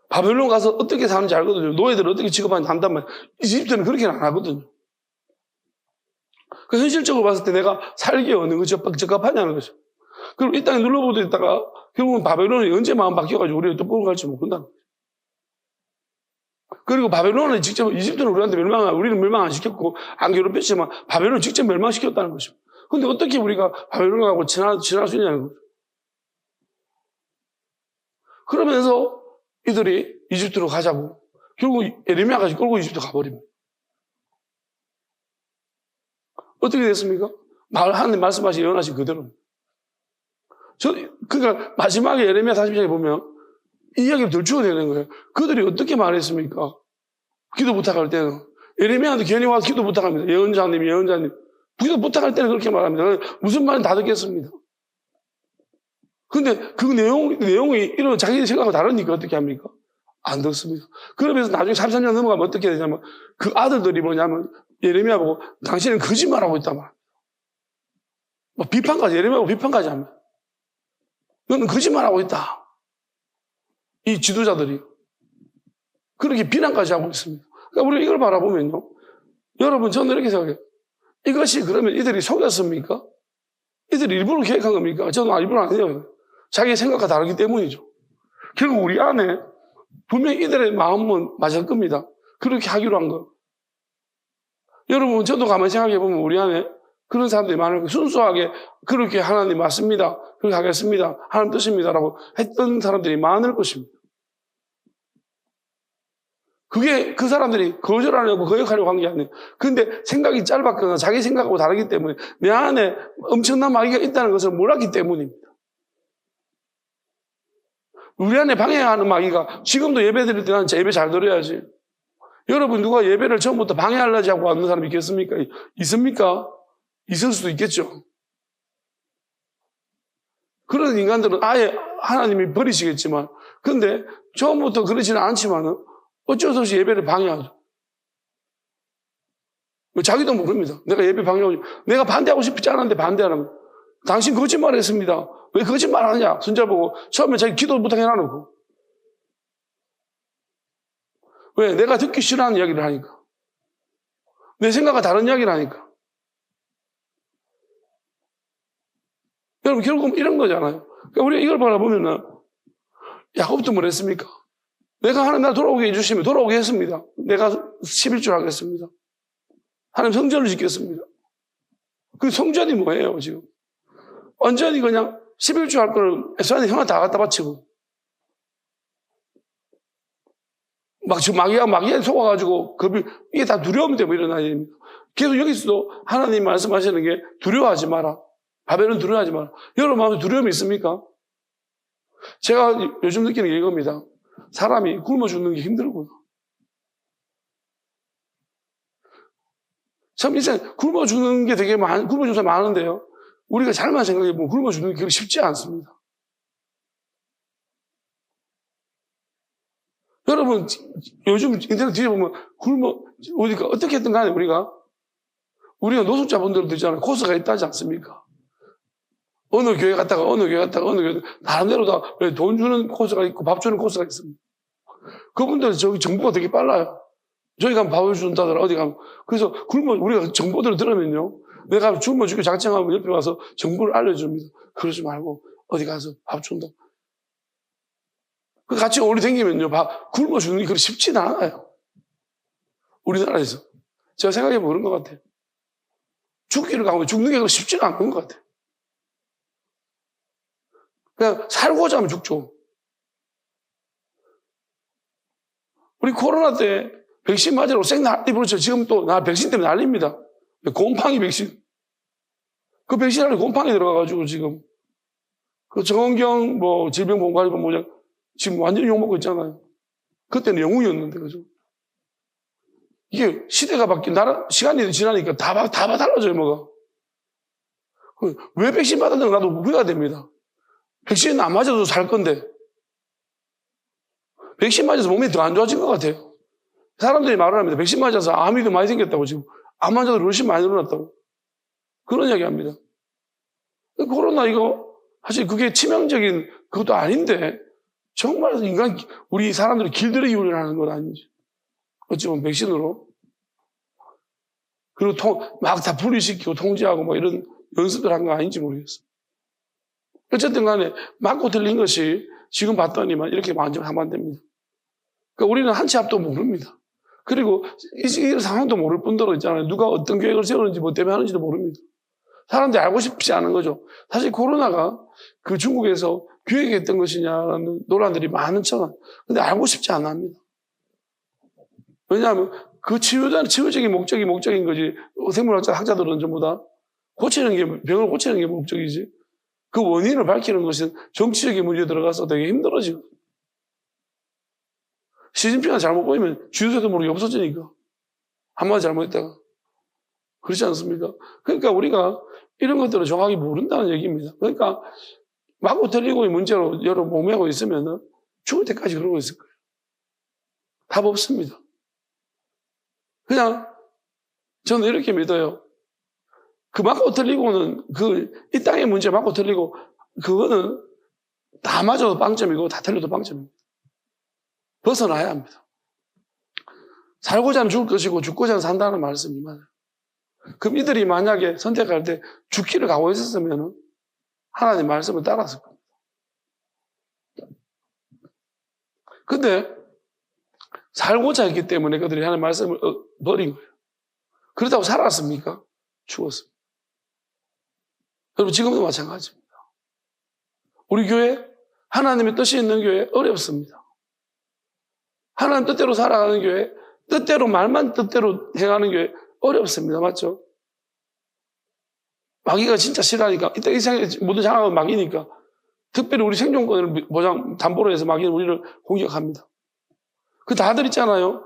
바벨론 가서 어떻게 사는지 알거든요. 노예들을 어떻게 취급하는지 안단 말이에요. 이집트는 그렇게는 안 하거든요. 그 현실적으로 봤을 때 내가 살기에 어느 것이 적합하냐는 거죠. 그럼 이 땅에 눌러보도 있다가 결국은 바벨론이 언제 마음 바뀌어가지고 우리가 또 뽑아갈지 모른다는 거죠. 그리고 바벨론은 직접 이집트는 우리한테 우리는 멸망 안 시켰고 안 괴롭혔지만 바벨론은 직접 멸망시켰다는 거죠. 근데 어떻게 우리가 바벨론하고 지날 수 있냐는 거죠. 그러면서 이들이 이집트로 가자고 결국 예레미야까지 끌고 이집트 가버립니다. 어떻게 됐습니까? 하나님 말씀하신 예언하신 그대로. 그러니까 마지막에 예레미야 40장에 보면 이 이야기를 덜 추어내는 거예요. 그들이 어떻게 말했습니까? 기도 부탁할 때는. 예레미야한테 괜히 와서 기도 부탁합니다. 예언자님. 기도 부탁할 때는 그렇게 말합니다. 무슨 말인지 다 듣겠습니다. 근데 그 내용이 이런 자기 생각과 다르니까 어떻게 합니까? 안 듣습니다. 그러면서 나중에 33년 넘어가면 어떻게 되냐면 그 아들들이 뭐냐면 예레미야 보고 당신은 거짓말하고 있단 말이에요. 비판까지, 예레미야하고 비판까지 합니다. 너는 거짓말하고 있다. 이 지도자들이. 그렇게 비난까지 하고 있습니다. 그러니까 우리가 이걸 바라보면요. 여러분, 저는 이렇게 생각해요. 이것이 그러면 이들이 속였습니까? 이들이 일부러 계획한 겁니까? 저는 일부러 아니에요. 자기 생각과 다르기 때문이죠. 결국 우리 안에 분명히 이들의 마음은 맞을 겁니다. 그렇게 하기로 한 거. 여러분, 저도 가만히 생각해보면 우리 안에 그런 사람들이 많을 거예요. 순수하게 그렇게 하나님 맞습니다. 그렇게 하겠습니다. 하나님 뜻입니다라고 했던 사람들이 많을 것입니다. 그게 그 사람들이 거절하려고 거역하려고 한 게 아니에요. 근데 생각이 짧았거나 자기 생각하고 다르기 때문에 내 안에 엄청난 마귀가 있다는 것을 몰랐기 때문입니다. 우리 안에 방해하는 마귀가 지금도 예배 드릴 때 나는 예배 잘 드려야지. 여러분 누가 예배를 처음부터 방해하려고 하고 왔는 사람이 있겠습니까? 있습니까? 있을 수도 있겠죠. 그런 인간들은 아예 하나님이 버리시겠지만 근데 처음부터 그러지는 않지만은 어쩔 수 없이 예배를 방해하죠. 자기도 모릅니다. 내가 예배 방해하고 내가 반대하고 싶지 않은데 반대하는 거. 당신 거짓말했습니다. 왜 거짓말하냐? 손잡고 처음에 자기 기도 부탁해놔놓고. 왜? 내가 듣기 싫어하는 이야기를 하니까. 내 생각과 다른 이야기를 하니까. 여러분 결국 이런 거잖아요. 그러니까 우리가 이걸 바라보면은 야곱도 뭐 했습니까? 내가 하나님 나 돌아오게 해주시면 돌아오게 했습니다. 내가 11조 하겠습니다. 하나님 성전을 짓겠습니다. 그 성전이 뭐예요 지금? 완전히 그냥 11조 할 걸 에스라엘 형한테 다 갖다 바치고 막 지금 마귀에 속아가지고 이게 다 두려움 때문에 일어나야 됩니다. 계속 여기서도 하나님 말씀하시는 게 두려워하지 마라. 바벨론 두려워하지 마라. 여러분 마음에 두려움이 있습니까? 제가 요즘 느끼는 게 이겁니다. 사람이 굶어 죽는 게 힘들구나. 참 인생 굶어 죽는 게 굶어 죽는 사람이 많은데요. 우리가 잘만 생각해보면 굶어 죽는 게 그렇게 쉽지 않습니다. 여러분 요즘 인터넷 뒤져보면 어디가 어떻게 했든 간에 우리가 노숙자분들도 있잖아요. 코스가 있다지 않습니까? 어느 교회 갔다가 나름대로 다 돈 주는 코스가 있고 밥 주는 코스가 있습니다. 그분들은 저기 정보가 되게 빨라요. 저기 가면 밥을 준다더라 어디 가면. 그래서 우리가 정보들을 들으면요. 내가 굶어 죽게 작정하면 옆에 와서 정보를 알려줍니다. 그러지 말고 어디 가서 밥 준다. 같이 오래 다니면요. 굶어 죽는 게 그렇게 쉽지는 않아요. 우리나라에서. 제가 생각해보면 그런 것 같아요. 죽기를 가면 죽는 게 그렇게 쉽지가 않은 것 같아요. 그냥 살고자 하면 죽죠. 우리 코로나 때 백신 맞으라고 난리 부르죠. 지금 또 백신 때문에 난립니다. 곰팡이 백신. 그 백신 안에 곰팡이 들어가가지고 지금 그 정은경 질병보건관리본 부장 지금 완전히 욕먹고 있잖아요. 그때는 영웅이었는데 그죠? 이게 시대가 시간이 지나니까 다 달라져요 뭐가. 왜 백신 받았는가 나도 후회가 됩니다. 백신 안 맞아도 살 건데 백신 맞아서 몸이 더 안 좋아진 것 같아요. 사람들이 말을 합니다. 백신 맞아서 암이 더 많이 생겼다고 지금. 암 환자도 훨씬 많이 늘어났다고. 그런 이야기 합니다. 코로나 이거 사실 그게 치명적인 그것도 아닌데 정말 우리 사람들이 길들이기 훈련하는 건 아닌지. 어찌 보면 백신으로. 그리고 막 다 분리시키고 통제하고 뭐 이런 연습을 한 거 아닌지 모르겠어요. 어쨌든 간에 맞고 틀린 것이 지금 봤더니만 이렇게 완전 상반됩니다. 그러니까 우리는 한 치 앞도 모릅니다. 그리고 이 상황도 모를 뿐더러 있잖아요. 누가 어떤 계획을 세우는지 뭐 때문에 하는지도 모릅니다. 사람들이 알고 싶지 않은 거죠. 사실 코로나가 그 중국에서 기획했던 것이냐라는 논란들이 많은 척은 근데 알고 싶지 않아 합니다. 왜냐하면 그 치유적인 목적인 거지. 생물학자 학자들은 전부 다 병을 고치는 게 목적이지. 그 원인을 밝히는 것은 정치적인 문제에 들어가서 되게 힘들어지고. 시진핑이 잘못 보이면 주유소도 모르게 없어지니까. 한마디 잘못했다가. 그렇지 않습니까? 그러니까 우리가 이런 것들을 정확히 모른다는 얘기입니다. 그러니까 맞고 틀리고의 문제로 여러 모매하고 있으면 죽을 때까지 그러고 있을 거예요. 답 없습니다. 그냥 저는 이렇게 믿어요. 그 맞고 틀리고는 이 땅의 문제 맞고 틀리고 그거는 다 맞아도 빵점이고 다 틀려도 빵점입니다. 벗어나야 합니다. 살고자 하면 죽을 것이고 죽고자 하면 산다는 말씀이 많아요. 그럼 이들이 만약에 선택할 때 죽기를 각오했었으면 하나님 말씀을 따랐을 겁니다. 근데 살고자 했기 때문에 그들이 하나님 말씀을 버린 거예요. 그렇다고 살았습니까? 죽었습니다. 여러분 지금도 마찬가지입니다. 우리 교회 하나님의 뜻이 있는 교회 어렵습니다. 하나님 뜻대로 살아가는 교회 뜻대로 말만 뜻대로 행하는 교회 어렵습니다. 맞죠? 마귀가 진짜 싫어하니까 이따 이 세상에 모든 장악은 마귀니까 특별히 우리 생존권을 담보로 해서 마귀는 우리를 공격합니다. 그 다들 있잖아요.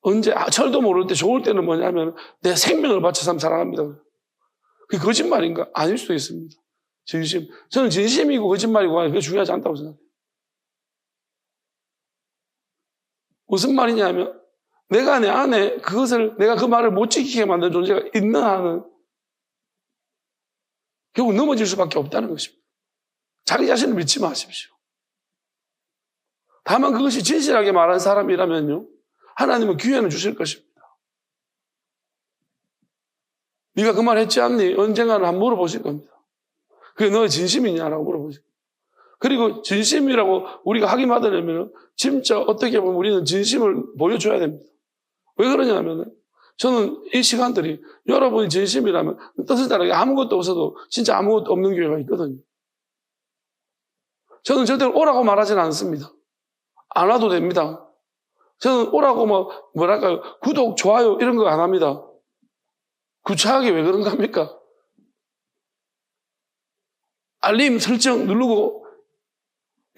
언제 철도 모를 때 좋을 때는 뭐냐면 내 생명을 바쳐서 살아갑니다. 그게 거짓말인가? 아닐 수도 있습니다. 진심. 저는 진심이고 거짓말이고 그게 중요하지 않다고 생각해요. 무슨 말이냐면 내가 내 안에 내가 그 말을 못 지키게 만든 존재가 있는 한은 결국 넘어질 수밖에 없다는 것입니다. 자기 자신을 믿지 마십시오. 다만 그것이 진실하게 말한 사람이라면요. 하나님은 기회는 주실 것입니다. 네가 그 말 했지 않니? 언젠가는 한번 물어보실 겁니다. 그게 너의 진심이냐라고 물어보실 겁니다. 그리고 진심이라고 우리가 확인받으려면 진짜 어떻게 보면 우리는 진심을 보여줘야 됩니다. 왜 그러냐면 저는 이 시간들이 여러분이 진심이라면 뜻을 따르게 아무것도 없어도 진짜 아무것도 없는 교회가 있거든요. 저는 절대로 오라고 말하지는 않습니다. 안 와도 됩니다. 저는 오라고 뭐랄까요 구독, 좋아요 이런 거 안 합니다. 구차하게 왜 그런가 합니까? 알림 설정 누르고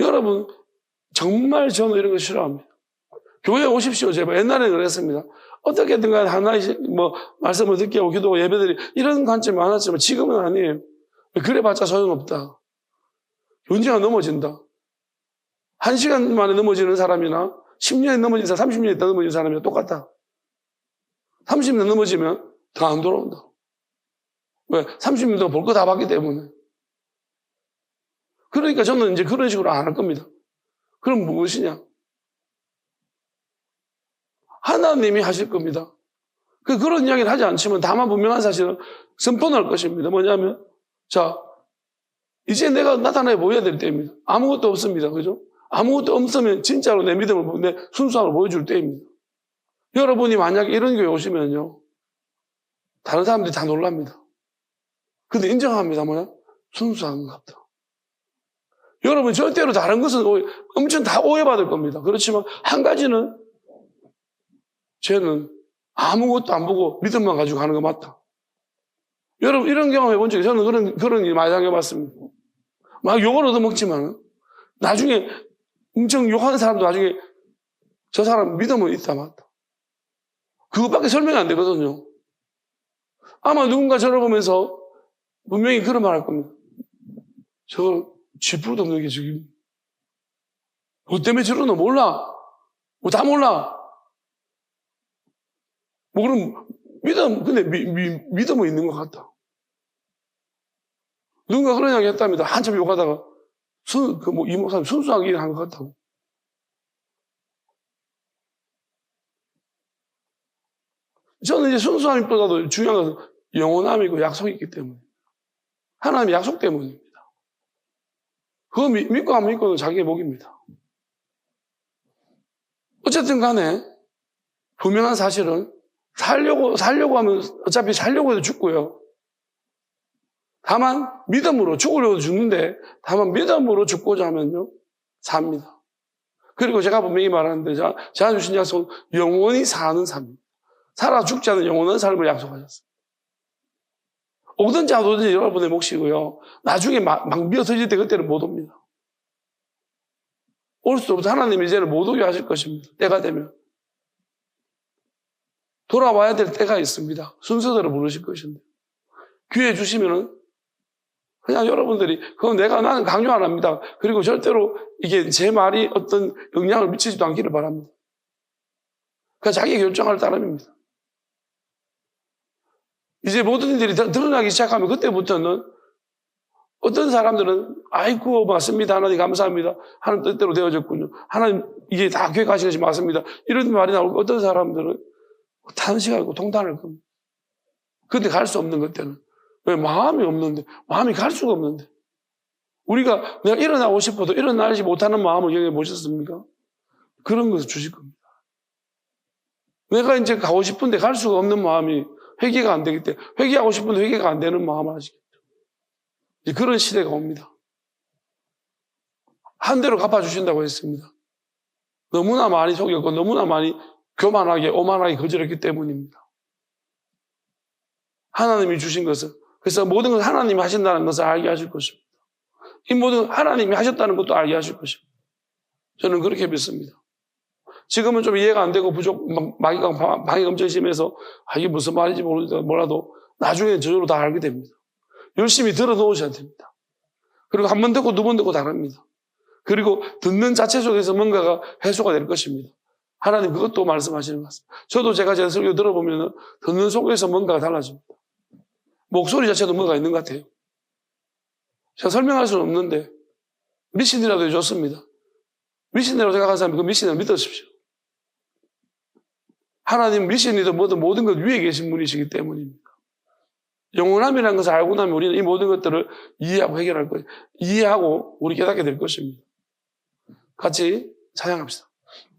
여러분 정말 저는 이런 거 싫어합니다. 교회에 오십시오 제발. 옛날에는 그랬습니다. 어떻게든 간에 하나씩 말씀을 듣게 하고 기도하고 예배들이 이런 관점이 많았지만 지금은 아니에요. 그래봤자 소용없다. 언제가 넘어진다. 1시간 만에 넘어지는 사람이나 10년에 넘어진 사람, 30년에 넘어진 사람이랑 똑같다. 30년 넘어지면 더 안 돌아온다. 왜? 30년 동안 볼 거 다 봤기 때문에. 그러니까 저는 이제 그런 식으로 안 할 겁니다. 그럼 무엇이냐? 하나님이 하실 겁니다. 그런 이야기를 하지 않지만 다만 분명한 사실은 선포할 것입니다. 뭐냐면, 자, 이제 내가 나타나게 보여야 될 때입니다. 아무것도 없습니다. 그죠? 아무것도 없으면 진짜로 내 믿음을, 내 순수함을 보여줄 때입니다. 여러분이 만약에 이런 교회 오시면요. 다른 사람들이 다 놀랍니다. 근데 인정합니다. 순수한가 보다. 여러분 절대로 다른 것은 엄청 다 오해받을 겁니다. 그렇지만 한 가지는 쟤는 아무것도 안 보고 믿음만 가지고 가는 거 맞다. 여러분 이런 경험 해본 적이 저는 그런 일 많이 당해봤습니다. 막 욕을 얻어먹지만 나중에 엄청 욕하는 사람도 나중에 저 사람 믿음은 있다 맞다. 그것밖에 설명이 안 되거든요. 아마 누군가 저를 보면서 분명히 그런 말 할 겁니다. 저 쥐푸르도 없는 게 지금 뭐 때문에 저러노? 몰라. 뭐 다 몰라. 뭐 그럼 근데 믿음은 있는 것 같다. 누군가 그런 이야기 했답니다. 한참 욕하다가 이 목사님 순수하게 일한 것 같다고. 저는 이제 순수함보다도 중요한 것은 영원함이고 약속이 있기 때문에. 하나님의 약속 때문입니다. 그거 믿고 안 믿고는 자기의 복입니다. 어쨌든 간에 분명한 사실은 살려고 하면 어차피 살려고 해도 죽고요. 다만 믿음으로 죽으려고 죽는데 다만 믿음으로 죽고자 하면요 삽니다. 그리고 제가 분명히 말하는데 제가 주신 약속은 영원히 사는 삶입니다. 살아 죽지 않은 영원한 삶을 약속하셨습니다. 오든지 안 오든지 여러분의 몫이고요. 나중에 망비어 터질 때 그때는 못 옵니다. 올 수도 없어. 하나님이 이제는 못 오게 하실 것입니다. 때가 되면. 돌아와야 될 때가 있습니다. 순서대로 부르실 것인데. 기회 주시면은 그냥 여러분들이 나는 강요 안 합니다. 그리고 절대로 이게 제 말이 어떤 영향을 미치지도 않기를 바랍니다. 그냥 자기 결정할 따름입니다. 이제 모든 일들이 드러나기 시작하면 그때부터는 어떤 사람들은 아이고 맞습니다. 하나님 감사합니다. 하나님 뜻대로 되어졌군요. 하나님 이게 다 계획하신 것이 맞습니다. 이런 말이 나오고 어떤 사람들은 탄식하고 통탄할 겁니다. 근데 갈 수 없는 것들은 왜 마음이 없는데 마음이 갈 수가 없는데 우리가 내가 일어나고 싶어도 일어나지 못하는 마음을 여기 보셨습니까? 그런 것을 주실 겁니다. 내가 이제 가고 싶은데 갈 수가 없는 마음이 회개가 안 되기 때문에 회개하고 싶은데 회개가 안 되는 마음을 하시겠죠. 이제 그런 시대가 옵니다. 한 대로 갚아주신다고 했습니다. 너무나 많이 속였고 너무나 많이 교만하게 오만하게 거절했기 때문입니다. 하나님이 주신 것을 그래서 모든 것을 하나님이 하신다는 것을 알게 하실 것입니다. 이 모든 하나님이 하셨다는 것도 알게 하실 것입니다. 저는 그렇게 믿습니다. 지금은 좀 이해가 안 되고 방해가 엄청 심해서 이게 무슨 말인지 몰라도 나중에 저절로 다 알게 됩니다. 열심히 들어놓으셔야 됩니다. 그리고 한 번 듣고 두 번 듣고 다릅니다. 그리고 듣는 자체 속에서 뭔가가 해소가 될 것입니다. 하나님 그것도 말씀하시는 것 같습니다. 저도 제가 제 설교 들어보면 듣는 속에서 뭔가가 달라집니다. 목소리 자체도 뭔가 있는 것 같아요. 제가 설명할 수는 없는데 미신이라도 좋습니다. 미신이라고 생각하는 사람은 그 미신을 믿으십시오. 하나님 미신이든 뭐든 모든 것 위에 계신 분이시기 때문입니다. 영원함이라는 것을 알고 나면 우리는 이 모든 것들을 이해하고 해결할 거예요. 이해하고 우리 깨닫게 될 것입니다. 같이 찬양합시다.